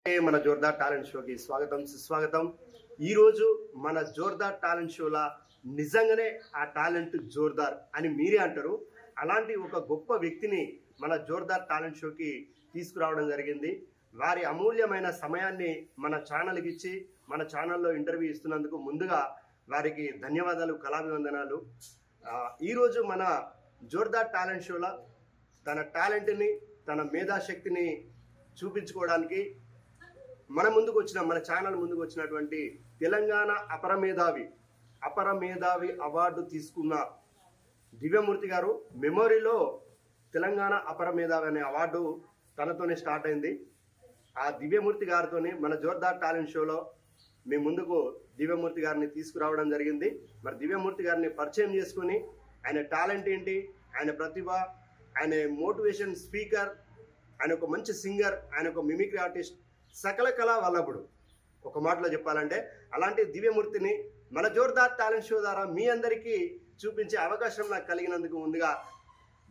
మన జోర్దార్ టాలెంట్ షోకి స్వాగతం సుస్వాగతం. ఈరోజు మన జోర్దార్ టాలెంట్ షోలా నిజంగానే ఆ టాలెంట్ జోర్దార్ అని మీరే అంటారు. అలాంటి ఒక గొప్ప వ్యక్తిని మన జోర్దార్ టాలెంట్ షోకి తీసుకురావడం జరిగింది. వారి అమూల్యమైన సమయాన్ని మన ఛానల్కి ఇచ్చి మన ఛానల్లో ఇంటర్వ్యూ ఇస్తున్నందుకు ముందుగా వారికి ధన్యవాదాలు, కళాభివందనాలు. ఈరోజు మన జోర్దార్ టాలెంట్ షోలో తన టాలెంట్ని, తన మేధాశక్తిని చూపించుకోవడానికి మన ఛానల్ ముందుకు వచ్చినటువంటి తెలంగాణ అపర మేధావి అవార్డు తీసుకున్న దివ్యమూర్తి గారు మెమొరీలో తెలంగాణ అపర మేధావి అనే అవార్డు తనతోనే స్టార్ట్ అయింది. ఆ దివ్యమూర్తి గారితోనే మన జోర్దార్ టాలెంట్ షోలో మీ ముందుకు దివ్యమూర్తి గారిని తీసుకురావడం జరిగింది. మరి దివ్యమూర్తి గారిని పరిచయం చేసుకుని ఆయన టాలెంట్ ఏంటి, ఆయన ప్రతిభ, ఆయన మోటివేషన్ స్పీకర్, ఆయన ఒక మంచి సింగర్, ఆయన ఒక మిమిక్రీ ఆర్టిస్ట్, సకల కళా వల్లభుడు ఒక మాటలో చెప్పాలంటే. అలాంటి దివ్యమూర్తిని మన జోర్దార్ టాలెంట్ షో ద్వారా మీ అందరికీ చూపించే అవకాశం నాకు కలిగినందుకు ముందుగా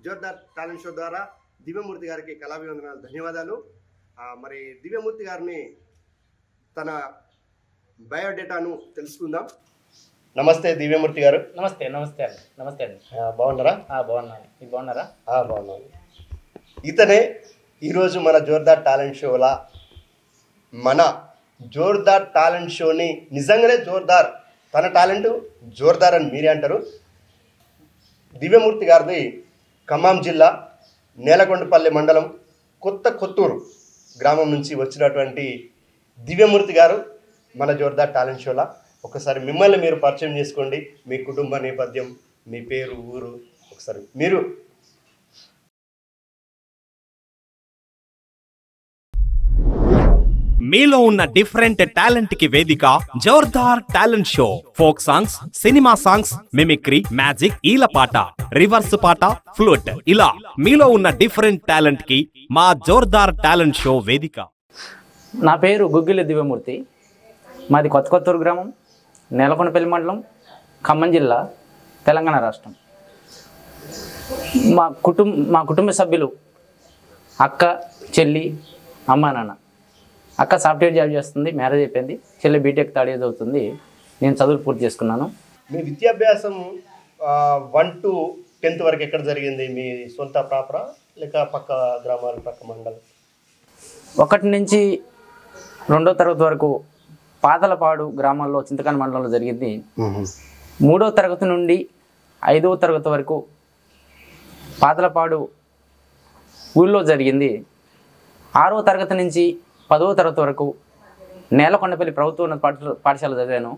జోర్దార్ టాలెంట్ షో ద్వారా దివ్యమూర్తి గారికి కళాభివందనాలు, ధన్యవాదాలు. మరి దివ్యమూర్తి గారిని తన బయోడేటాను తెలుసుకుందాం. నమస్తే దివ్యమూర్తి గారు. నమస్తే అండి. బాగున్నారా? బాగున్నాను. మీరు బాగున్నారా? బాగున్నాను. ఇతనే ఈరోజు మన జోర్దార్ టాలెంట్ షోలా మన జోర్దార్ టాలెంట్ షోని నిజంగానే జోర్దార్, తన టాలెంట్ జోర్దార్ అని మీరే అంటారు. దివ్యమూర్తి గారిది ఖమ్మం జిల్లా నేలకొండపల్లి మండలం కొత్త కొత్తూరు గ్రామం నుంచి వచ్చినటువంటి దివ్యమూర్తి గారు మన జోర్దార్ టాలెంట్ షోలా. ఒకసారి మిమ్మల్ని మీరు పరిచయం చేసుకోండి, మీ కుటుంబ నేపథ్యం, మీ పేరు, ఊరు ఒకసారి మీరు. మీలో ఉన్న డిఫరెంట్ టాలెంట్ కి వేదిక Jordar talent show. Folk songs, cinema songs, mimicry, magic, ఈలపాట, రివర్స్ పాట, ఫ్లూట్, ఇలా మీలో ఉన్న డిఫరెంట్ టాలెంట్ కి మా జోర్దార్ టాలెంట్ షో వేదిక. నా పేరు గుగ్గిలి దివ్యమూర్తి. మాది కొత్త కొత్తూరు గ్రామం, నేలకొండపల్లి మండలం, ఖమ్మం జిల్లా, తెలంగాణ రాష్ట్రం. మా కుటుంబ సభ్యులు అక్క, చెల్లి, అమ్మ, నాన్న. అక్క సాఫ్ట్వేర్ జాబ్ చేస్తుంది, మ్యారేజ్ అయిపోయింది. చెల్లి బీటెక్ థర్డ్ ఇయర్ అవుతుంది. నేను చదువులు పూర్తి చేసుకున్నాను. మీ విద్యాభ్యాసం 1 to 10th వరకు ఎక్కడ జరిగింది? మీ సొంత ప్రాపరా లేక పక్క గ్రామాలు, పక్క మండలం? 1 నుంచి 2వ తరగతి వరకు పాతలపాడు గ్రామాల్లో, చింతకాని మండలంలో జరిగింది. 3వ తరగతి నుండి 5వ తరగతి వరకు పాతలపాడు ఊళ్ళో జరిగింది. 6వ తరగతి నుంచి 10వ తరగతి వరకు నేలకొండపల్లి ప్రభుత్వ ఉన్నత పాఠశాల చదివాను.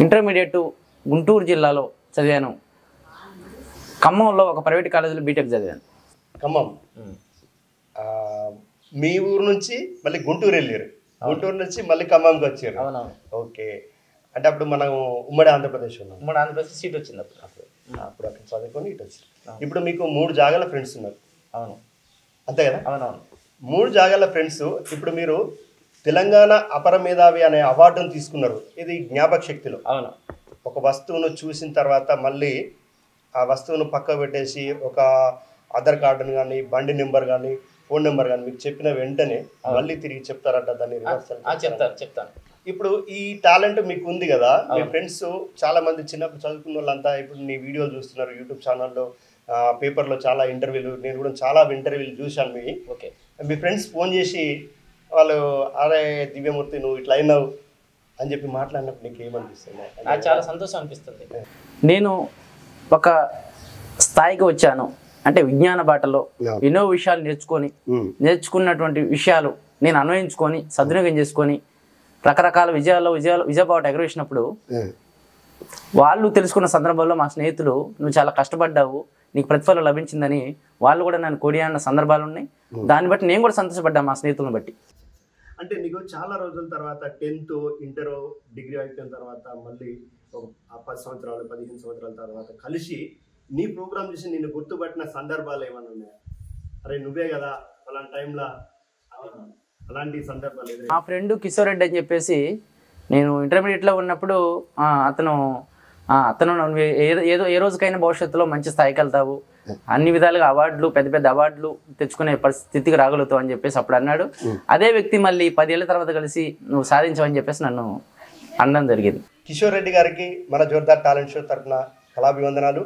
ఇంటర్మీడియట్ గుంటూరు జిల్లాలో చదివాను. ఖమ్మంలో ఒక ప్రైవేట్ కాలేజీలో బీటెక్ చదివాను. ఖమ్మం. మీ ఊరు నుంచి మళ్ళీ గుంటూరు వెళ్ళారు, గుంటూరు నుంచి మళ్ళీ ఖమ్మంకి వచ్చారు. అవునవును. ఓకే. అంటే అప్పుడు మనం ఉమ్మడి ఆంధ్రప్రదేశ్ ఉన్నాం. ఉమ్మడి ఆంధ్రప్రదేశ్ సీట్ వచ్చింది అప్పుడు అక్కడ చదువుకొని ఇటు వచ్చారు. ఇప్పుడు మీకు 3 జాగాల ఫ్రెండ్స్ ఉన్నారు. అవును, అంతే కదా? అవునవును. 3 జాగాల ఫ్రెండ్స్. ఇప్పుడు మీరు తెలంగాణ అపర మేధావి అనే అవార్డును తీసుకున్నారు. ఇది జ్ఞాపక శక్తిలో. అవును. ఒక వస్తువును చూసిన తర్వాత మళ్ళీ ఆ వస్తువును పక్క పెట్టేసి ఒక ఆధార్ కార్డును కానీ, బండి నెంబర్ కానీ, ఫోన్ నెంబర్ కానీ మీకు చెప్పిన వెంటనే మళ్ళీ తిరిగి చెప్తారట దాన్ని చెప్తాను. ఇప్పుడు ఈ టాలెంట్ మీకు ఉంది కదా, మీ ఫ్రెండ్స్ చాలా మంది చిన్నప్పుడు చదువుకున్న వాళ్ళంతా ఇప్పుడు నీ వీడియోలు చూస్తున్నారు యూట్యూబ్ ఛానల్లో, పేపర్లో చాలా ఇంటర్వ్యూలు, నేను కూడా చాలా ఇంటర్వ్యూలు చూశాను. మీ ఫ్రెండ్స్ ఫోన్ చేసి వాళ్ళు అరే దివ్యమూర్తి నువ్వు ఇట్లా అయినావు అని చెప్పి మాట్లాడినప్పుడు నీకు ఏమనిపిస్తుంది? నాకు చాలా సంతోషం అనిపిస్తుంది. నేను ఒక స్థాయికి వచ్చాను అంటే విజ్ఞాన బాటలో ఎన్నో విషయాలు నేర్చుకున్నటువంటి విషయాలు నేను అన్వయించుకొని సద్వినియోగం చేసుకొని రకరకాల విజయబాట ఎగరవేసినప్పుడు వాళ్ళు తెలుసుకున్న సందర్భంలో మా స్నేహితులు నువ్వు చాలా కష్టపడ్డావు, నీకు ప్రతిఫలం లభించిందని వాళ్ళు కూడా నన్ను కొనియాడిన సందర్భాలు ఉన్నాయి. దాన్ని బట్టి నేను కూడా సంతోషపడ్డా మా స్నేహితులను బట్టి. అంటే నీకు చాలా రోజుల తర్వాత 10th, ఇంటర్, డిగ్రీ అయిపోయిన తర్వాత మళ్ళీ ఒక 10 సంవత్సరాలు 15 సంవత్సరాల తర్వాత కలిసి నీ ప్రోగ్రామ్ చూసి నిన్ను గుర్తుపట్టిన సందర్భాలు ఏమైనా ఉన్నాయా? అరే నువ్వే కదా అలాంటి టైంలో, అలాంటి సందర్భాలు? మా ఫ్రెండ్ కిషోర్ రెడ్డి అని చెప్పేసి నేను ఇంటర్మీడియట్లో ఉన్నప్పుడు అతను ఏ రోజుకైనా భవిష్యత్తులో మంచి స్థాయికి వెళ్తావు, అన్ని విధాలుగా అవార్డులు పెద్ద పెద్ద అవార్డులు తెచ్చుకునే పరిస్థితికి రాగలుగుతావు అని చెప్పేసి అప్పుడు అన్నాడు. అదే వ్యక్తి మళ్ళీ 10 ఏళ్ల తర్వాత కలిసి నువ్వు సాధించవని చెప్పేసి నన్ను అనడం జరిగింది. కిషోర్ రెడ్డి గారికి మన జోర్దార్ టాలెంట్ షో తరఫున కళాభివందనాలు.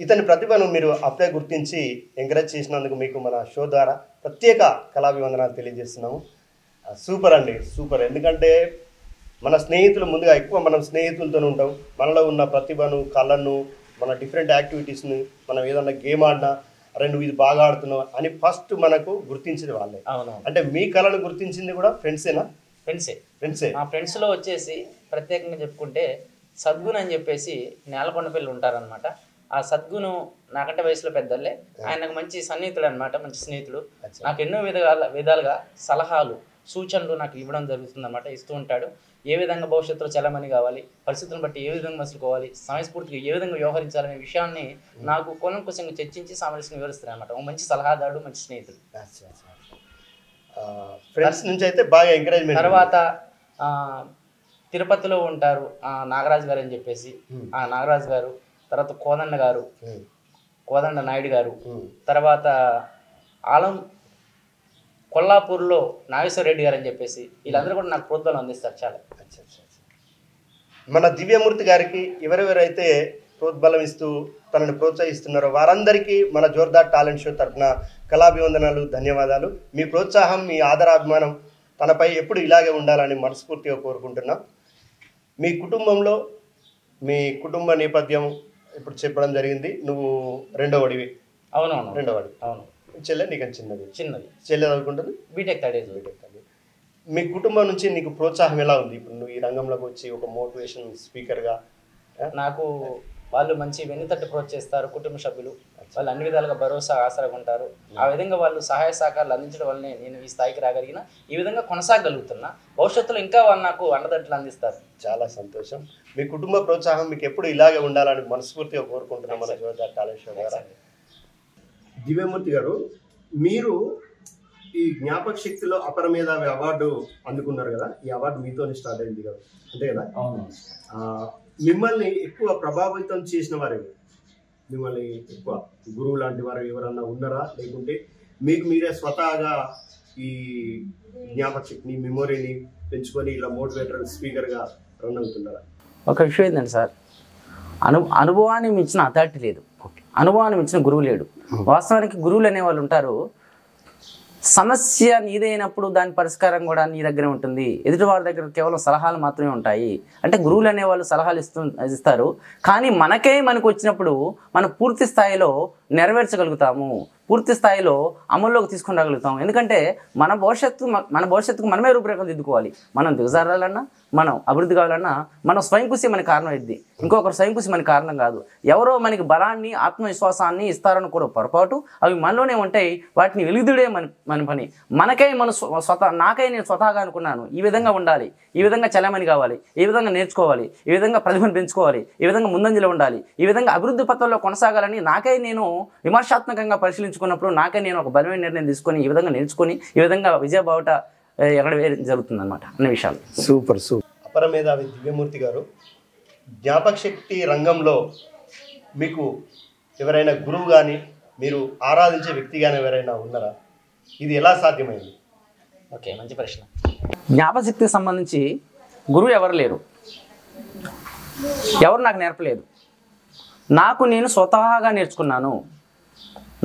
ఇతని ప్రతిభను మీరు అప్పుడే గుర్తించి ఎంకరేజ్ చేసినందుకు మీకు మన షో ద్వారా ప్రత్యేక కళాభివందనాలు తెలియజేస్తున్నాము. సూపర్ అండి, సూపర్. ఎందుకంటే మన స్నేహితులు ముందుగా ఎక్కువ మనం స్నేహితులతో ఉంటాం. మనలో ఉన్న ప్రతిభను, కళను, మన డిఫరెంట్ యాక్టివిటీస్ని, మనం ఏదన్నా గేమ్ ఆడినా అరే నువ్వు ఇది బాగా ఆడుతున్నావు అని ఫస్ట్ మనకు గుర్తించింది వాళ్ళే. అంటే మీ కళను గుర్తించింది కూడా ఫ్రెండ్సేనా? ఫ్రెండ్సే. మా ఫ్రెండ్స్లో వచ్చేసి ప్రత్యేకంగా చెప్పుకుంటే సద్గుణ అని చెప్పేసి నేలకొండ పిల్లలు ఉంటారనమాట. ఆ సద్గును నాకంటే వయసులో పెద్దలే, ఆయనకు మంచి సన్నిహితుడు అనమాట, మంచి స్నేహితుడు. నాకు ఎన్నో విధాలుగా సలహాలు, సూచనలు నాకు ఇవ్వడం జరుగుతుంది అనమాట, ఇస్తూ ఉంటాడు. ఏ విధంగా భవిష్యత్తులో చలమని కావాలి, పరిస్థితులను బట్టి ఏ విధంగా మసులుకోవాలి, సమయస్ఫూర్తిగా ఏ విధంగా వ్యవహరించాలనే విషయాన్ని నాకు కూలంకుశంగా చర్చించి సామరస్యంగా వివరిస్తారు అనమాట. ఒక మంచి సలహాదారుడు, మంచి స్నేహితుడు. ఫ్రెండ్స్ నుంచి అయితే బాగా ఎంకరేజ్మెంట్. తర్వాత తిరుపతిలో ఉంటారు నాగరాజు గారు అని చెప్పేసి, నాగరాజు గారు, తర్వాత కోదండ గారు, కోదండ నాయుడు గారు, తర్వాత ఆలం కొల్లాపూర్లో నాగేశ్వర రెడ్డి గారు అని చెప్పేసి వీళ్ళందరూ కూడా నాకు ప్రోత్సాహం అందిస్తారు చాలా. మన దివ్యమూర్తి గారికి ఎవరెవరైతే ప్రోద్బలం ఇస్తూ తనని ప్రోత్సహిస్తున్నారో వారందరికీ మన జోర్దార్ టాలెంట్ షో తరఫున కళాభివందనాలు, ధన్యవాదాలు. మీ ప్రోత్సాహం, మీ ఆదరాభిమానం తనపై ఎప్పుడు ఇలాగే ఉండాలని మనస్ఫూర్తిగా కోరుకుంటున్నాం. మీ కుటుంబంలో మీ కుటుంబ నేపథ్యం ఇప్పుడు చెప్పడం జరిగింది. నువ్వు రెండవడివి. అవునవును, రెండవడి. అవును. చెల్లె నీకంటే చిన్నది. చెల్లె చదువుకుంటుంది బీటెక్ థర్డ్ ఇయర్. మీ కుటుంబం నుంచి నీకు ప్రోత్సాహం ఎలా ఉంది? ఇప్పుడు నువ్వు ఈ రంగంలోకి వచ్చి ఒక మోటివేషన్ స్పీకర్గా. నాకు వాళ్ళు మంచి వెన్నుతట్టు ప్రోత్సహిస్తారు, కుటుంబ సభ్యులు వాళ్ళు అన్ని విధాలుగా భరోసా, ఆసరాగా ఉంటారు. ఆ విధంగా వాళ్ళు సహాయ సహకారాలు అందించడం వల్లనే నేను ఈ స్థాయికి రాగలిగిన, ఈ విధంగా కొనసాగలుగుతున్నా. భవిష్యత్తులో ఇంకా వాళ్ళు నాకు అండదండలు అందిస్తారు. చాలా సంతోషం. మీ కుటుంబ ప్రోత్సాహం మీకు ఎప్పుడు ఇలాగే ఉండాలని మనస్ఫూర్తిగా కోరుకుంటున్నాం మన జోర్దార్ టాలెంట్ షో ద్వారా. దివ్యమూర్తి గారు, మీరు ఈ జ్ఞాపక శక్తిలో అపర మేధావి అవార్డు అందుకున్నారు కదా, ఈ అవార్డు మీతోనే స్టార్ట్ అయింది కదా, అంతే కదా? మిమ్మల్ని ఎక్కువ ప్రభావితం చేసిన వారు, మిమ్మల్ని ఎక్కువ గురువు లాంటి వారు ఎవరన్నా ఉన్నారా? లేకుంటే మీకు మీరే స్వతహాగా ఈ జ్ఞాపక శక్తిని, మెమొరీని పెంచుకొని ఇలా మోటివేటర్ స్పీకర్గా రన్ అవుతున్నారా? ఒక విషయం ఏంటంటే సార్, అనుభవాన్ని మించిన అథారిటీ లేదు, అనుభవాన్ని మించిన గురువు లేడు. వాస్తవానికి గురువులు అనేవాళ్ళు ఉంటారు, సమస్య నీదైనప్పుడు దాని పరిష్కారం కూడా నీ దగ్గరే ఉంటుంది, ఎదుటి వాళ్ళ దగ్గర కేవలం సలహాలు మాత్రమే ఉంటాయి. అంటే గురువులు అనేవాళ్ళు సలహాలు ఇస్తారు, కానీ మనకు వచ్చినప్పుడు మనం పూర్తి స్థాయిలో నెరవేర్చగలుగుతాము, పూర్తి స్థాయిలో అమల్లోకి తీసుకుని రాగలుగుతాం. ఎందుకంటే మన భవిష్యత్తుకు మనమే రూపురేఖలు దిద్దుకోవాలి. మనం దిగజారాలన్నా, మనం అభివృద్ధి కావాలన్నా మనం స్వయం కృషి మనకి కారణం అయింది, ఇంకొకరు స్వయం కృషి మనకి కారణం కాదు. ఎవరో మనకి బలాన్ని, ఆత్మవిశ్వాసాన్ని ఇస్తారని కూడా పొరపాటు, అవి మనలోనే ఉంటాయి. వాటిని వెలుగుదుడే మన పని. నాకై నేను స్వతహాగా అనుకున్నాను, ఈ విధంగా ఉండాలి, ఈ విధంగా చలమని కావాలి, ఈ విధంగా నేర్చుకోవాలి, ఈ విధంగా ప్రతిభను పెంచుకోవాలి, ఈ విధంగా ముందంజలో ఉండాలి, ఈ విధంగా అభివృద్ధి పథంలో కొనసాగాలని నాకై నేను విమర్శాత్మకంగా పరిశీలించుకున్నప్పుడు నాకే నేను ఒక బలమైన నిర్ణయం తీసుకొని ఈ విధంగా నేర్చుకొని ఈ విధంగా విజయబావుట ఎక్కడ జరుగుతుంది అనమాట అనే విషయాలు. సూపర్. అపర మేధావి దివ్యమూర్తి గారు, జ్ఞాపక శక్తి రంగంలో మీకు ఎవరైనా గురువు కానీ, మీరు ఆరాధించే వ్యక్తి కానీ ఎవరైనా ఉన్నారా? ఇది ఎలా సాధ్యమైంది? ఓకే, మంచి ప్రశ్న. జ్ఞాపక శక్తికి సంబంధించి గురువు ఎవరు లేరు, ఎవరు నాకు నేర్పలేదు. నాకు నేను స్వతహాగా నేర్చుకున్నాను,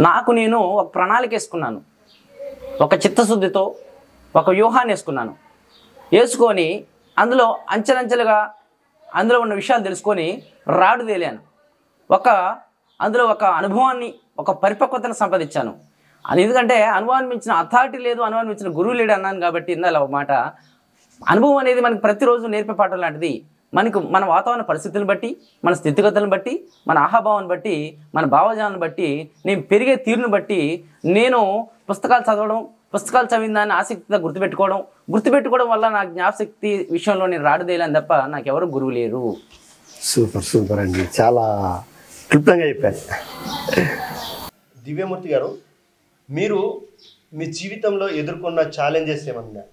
నాకు నేను ఒక ప్రణాళిక వేసుకున్నాను, ఒక చిత్తశుద్ధితో ఒక వ్యూహాన్ని వేసుకొని అందులో అంచెలంచెలుగా అందులో ఉన్న విషయాలు తెలుసుకొని రాడు తేలాను. అందులో ఒక అనుభవాన్ని, ఒక పరిపక్వతను సంపాదించాను. ఎందుకంటే అనుభవాన్ని మించిన అథారిటీ లేదు, అనుభవాన్ని మించిన గురువు లేడు అన్నాను కాబట్టి ఇందాల ఒక మాట. అనుభవం అనేది మనకి ప్రతిరోజు నేర్పే పాఠం లాంటిది. మన వాతావరణ పరిస్థితులను బట్టి, మన స్థితిగతులను బట్టి, మన ఆహాభావాన్ని బట్టి, మన భావజాలను బట్టి, నేను పెరిగే తీరును బట్టి నేను పుస్తకాలు చదవడం, పుస్తకాలు చదివిన దాన్ని ఆసక్తిగా గుర్తుపెట్టుకోవడం వల్ల నా జ్ఞాపశక్తి విషయంలో నేను రాడుదేయాలని తప్ప నాకు ఎవరు గురువు లేరు. సూపర్ అండి, చాలా క్లుప్తంగా చెప్పారు. దివ్యమూర్తి గారు, మీరు మీ జీవితంలో ఎదుర్కొన్న ఛాలెంజెస్ ఏమన్నా,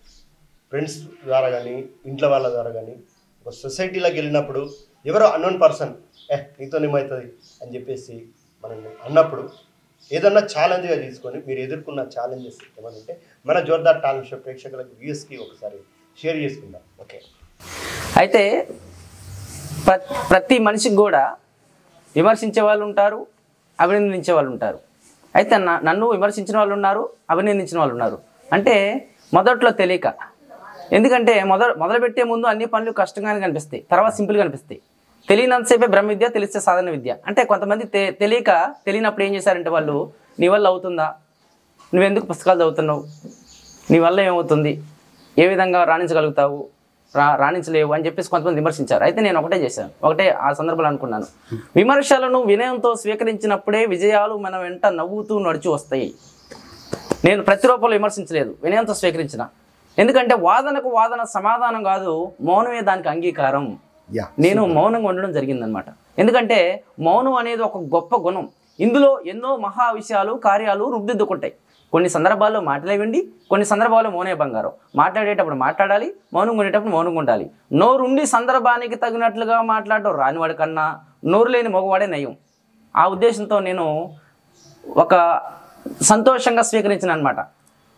ఫ్రెండ్స్ ద్వారా కానీ, ఇంట్లో వాళ్ళ ద్వారా కానీ, ఒక సొసైటీలోకి వెళ్ళినప్పుడు ఎవరో అన్నోన్ పర్సన్ నీతో ఏమవుతుంది అని చెప్పేసి మనల్ని అన్నప్పుడు ఏదన్నా ఛాలెంజ్గా తీసుకొని మీరు ఎదుర్కొన్న ఛాలెంజెస్ ఏమనంటే మన జోర్దార్ టాలెంట్ షో ప్రేక్షకులకు వ్యూస్కి ఒకసారి షేర్ చేసుకుందాం. ఓకే, అయితే ప్రతి మనిషికి కూడా విమర్శించే వాళ్ళు ఉంటారు, అభినందించే వాళ్ళు ఉంటారు. అయితే నన్ను విమర్శించిన వాళ్ళు ఉన్నారు, అభినందించిన వాళ్ళు ఉన్నారు. అంటే మొదట్లో తెలియక, ఎందుకంటే మొదలుపెట్టే ముందు అన్ని పనులు కష్టంగానే కనిపిస్తాయి, తర్వాత సింపుల్గా కనిపిస్తాయి. తెలియనంతసేపే బ్రహ్మ విద్య, తెలిస్తే సాధన విద్య. అంటే కొంతమంది తెలియనప్పుడు ఏం చేశారంటే వాళ్ళు, నీ వల్ల అవుతుందా, నువ్వెందుకు పుస్తకాలు చదువుతున్నావు, నీ వల్ల ఏమవుతుంది, ఏ విధంగా రాణించగలుగుతావు, రాణించలేవు అని చెప్పేసి కొంతమంది విమర్శించారు. అయితే నేను ఒకటే ఆ సందర్భంలో అనుకున్నాను, విమర్శలను వినయంతో స్వీకరించినప్పుడే విజయాలు మన వెంట నవ్వుతూ నడిచి వస్తాయి. నేను ప్రతిరూపంలో విమర్శించలేదు, వినయంతో స్వీకరించిన. ఎందుకంటే వాదనకు వాదన సమాధానం కాదు, మౌనమే దానికి అంగీకారం. నేను మౌనంగా ఉండడం జరిగిందనమాట. ఎందుకంటే మౌనం అనేది ఒక గొప్ప గుణం. ఇందులో ఎన్నో మహా విషయాలు, కార్యాలు రూపుదిద్దుకుంటాయి. కొన్ని సందర్భాల్లో మాట్లాడేవండి, కొన్ని సందర్భాల్లో మౌనే బంగారం. మాట్లాడేటప్పుడు మాట్లాడాలి, మౌనంగా ఉండేటప్పుడు మౌనంగా ఉండాలి. నోరుండి సందర్భానికి తగినట్లుగా మాట్లాడడం రానివాడి కన్నా నోరు లేని మగవాడే నయం. ఆ ఉద్దేశంతో నేను ఒక సంతోషంగా స్వీకరించిన అనమాట.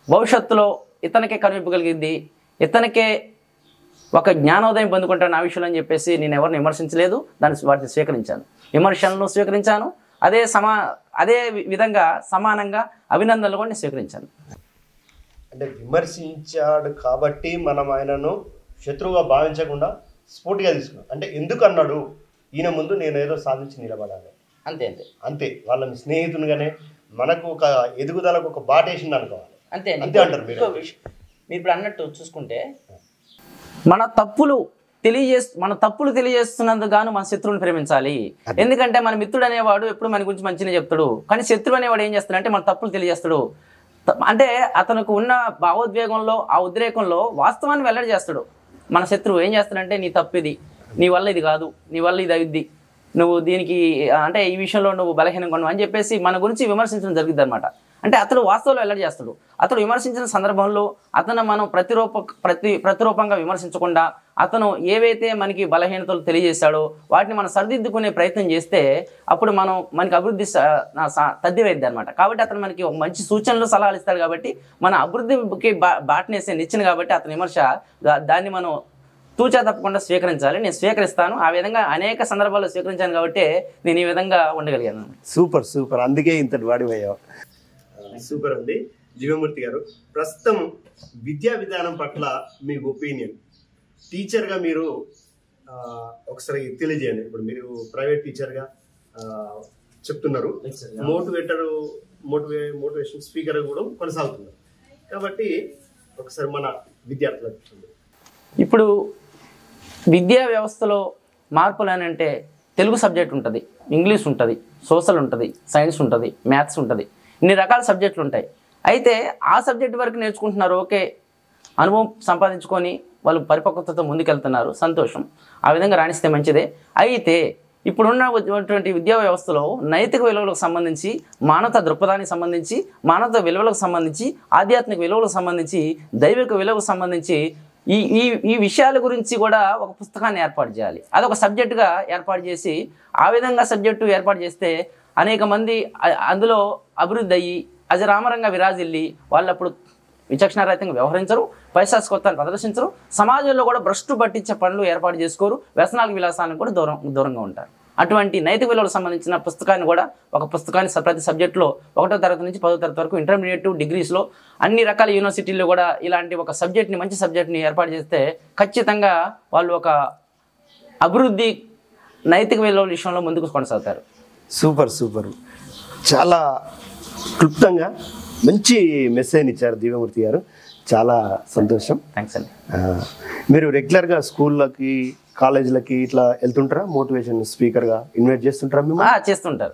భవిష్యత్తులో ఇతనికే కనిపించగలిగింది, ఇతనికే ఒక జ్ఞానోదయం పొందుకుంటాను ఆ విషయంలో అని చెప్పేసి నేను ఎవరిని విమర్శించలేదు, వాటిని స్వీకరించాను. విమర్శలను స్వీకరించాను, అదే విధంగా సమానంగా అభినందనలు కూడా నేను స్వీకరించాను. అంటే విమర్శించాడు కాబట్టి మనం ఆయనను శత్రువుగా భావించకుండా స్ఫూర్తిగా తీసుకున్నాం. అంటే ఎందుకు అన్నాడు, ఈయన ముందు నేను ఏదో సాధించి నిలబడాలి, అంతే వాళ్ళ స్నేహితునిగానే మనకు ఒక ఎదుగుదలకు ఒక బాటేసింది అనుకోవాలి. అంతే అంటారు మీరు ఇప్పుడు అన్నట్టు చూసుకుంటే, మన తప్పులు తెలియజేస్తున్నందుకు గాను మన శత్రువుని ప్రేమించాలి. ఎందుకంటే మన మిత్రుడు అనేవాడు ఎప్పుడు మన గురించి మంచిగా చెప్తాడు, కానీ శత్రువు అనేవాడు ఏం చేస్తాడంటే మన తప్పులు తెలియజేస్తాడు. అంటే అతనికి ఉన్న భావోద్వేగంలో, ఆ ఉద్రేకంలో వాస్తవాన్ని వెల్లడి చేస్తాడు. మన శత్రువు ఏం చేస్తాడంటే, నీ తప్పు ఇది, నీ వల్ల ఇది కాదు, నీ వల్ల ఇది అవిద్ది, నువ్వు దీనికి అంటే ఈ విషయంలో నువ్వు బలహీనంగా ఉన్నావు అని చెప్పేసి మన గురించి విమర్శించడం జరిగింది అనమాట. అంటే అతడు వాస్తవంలో వెల్లడి చేస్తాడు. అతడు విమర్శించిన సందర్భంలో అతను మనం ప్రతిరూపంగా విమర్శించకుండా అతను ఏవైతే మనకి బలహీనతలు తెలియజేశాడో వాటిని మనం సరిదిద్దుకునే ప్రయత్నం చేస్తే అప్పుడు మనకి అభివృద్ధి తద్దివైద్ది అనమాట. కాబట్టి అతను మనకి ఒక మంచి సూచనలు, సలహాలు ఇస్తాడు. కాబట్టి మన అభివృద్ధికి బాటనేసే నిచ్చిన కాబట్టి అతని విమర్శ దాన్ని మనం తూచా తప్పకుండా స్వీకరించాలి. నేను స్వీకరిస్తాను. ఆ విధంగా అనేక సందర్భాల్లో స్వీకరించాను కాబట్టి నేను ఈ విధంగా ఉండగలిగాను. సూపర్, అందుకే ఇంతటి వాడిపోయావు. సూపర్ అండి. జీవమూర్తి గారు, ప్రస్తుతం విద్యా విధానం పట్ల మీ ఒపీనియన్, టీచర్గా మీరు ఒకసారి తెలియజేయండి. ఇప్పుడు మీరు ప్రైవేట్ టీచర్గా చెప్తున్నారు, మోటివేషన్ స్పీకర్ కూడా కొనసాగుతున్నారు. కాబట్టి ఒకసారి మన విద్యార్థులకు, ఇప్పుడు విద్యా వ్యవస్థలో మార్పులు అని అంటే తెలుగు సబ్జెక్ట్ ఉంటుంది, ఇంగ్లీష్ ఉంటుంది, సోషల్ ఉంటుంది, సైన్స్ ఉంటుంది, మ్యాథ్స్ ఉంటుంది, ఇన్ని రకాల సబ్జెక్టులు ఉంటాయి. అయితే ఆ సబ్జెక్ట్ వరకు నేర్చుకుంటున్నారు, ఓకే, అనుభవం సంపాదించుకొని వాళ్ళు పరిపక్వతతో ముందుకెళ్తున్నారు, సంతోషం, ఆ విధంగా రాణిస్తే మంచిదే. అయితే ఇప్పుడున్నటువంటి విద్యా వ్యవస్థలో నైతిక విలువలకు సంబంధించి, మానవతా దృక్పథానికి సంబంధించి, మానవతా విలువలకు సంబంధించి, ఆధ్యాత్మిక విలువలకు సంబంధించి, దైవిక విలువలకు సంబంధించి ఈ విషయాల గురించి కూడా ఒక పుస్తకాన్ని ఏర్పాటు చేయాలి. అదొక సబ్జెక్టుగా ఏర్పాటు చేసి ఆ విధంగా సబ్జెక్టు ఏర్పాటు చేస్తే అనేక మంది అందులో అభివృద్ధి అయ్యి అజరామరంగా విరాజిల్లి వాళ్ళప్పుడు విచక్షణారహితంగా వ్యవహరించరు, పైశాచికత్వాన్ని ప్రదర్శించరు, సమాజంలో కూడా భ్రష్టు పట్టించే పనులు ఏర్పాటు చేసుకోరు, వ్యసనాలకు విలాసానికి కూడా దూరంగా ఉంటారు. అటువంటి నైతిక విలువలకు సంబంధించిన పుస్తకాన్ని కూడా ఒక పుస్తకాన్ని ప్రతి సబ్జెక్టులో 1వ తరగతి నుంచి 10వ తరగతి వరకు, ఇంటర్మీడియట్, డిగ్రీస్లో అన్ని రకాల యూనివర్సిటీల్లో కూడా ఇలాంటి ఒక సబ్జెక్ట్ని, మంచి సబ్జెక్ట్ని ఏర్పాటు చేస్తే ఖచ్చితంగా వాళ్ళు ఒక అభివృద్ధి, నైతిక విలువల విషయంలో ముందుకు కొనసాగుతారు. సూపర్, చాలా క్లుప్తంగా మంచి మెసేజ్ ఇచ్చారు దివ్యమూర్తి గారు, చాలా సంతోషం. థ్యాంక్స్ అండి. మీరు రెగ్యులర్గా స్కూళ్ళకి, కాలేజీలకి ఇట్లా వెళ్తుంటారా? మోటివేషన్ స్పీకర్గా ఇన్వైట్ చేస్తుంటారా? మేము చేస్తుంటారు.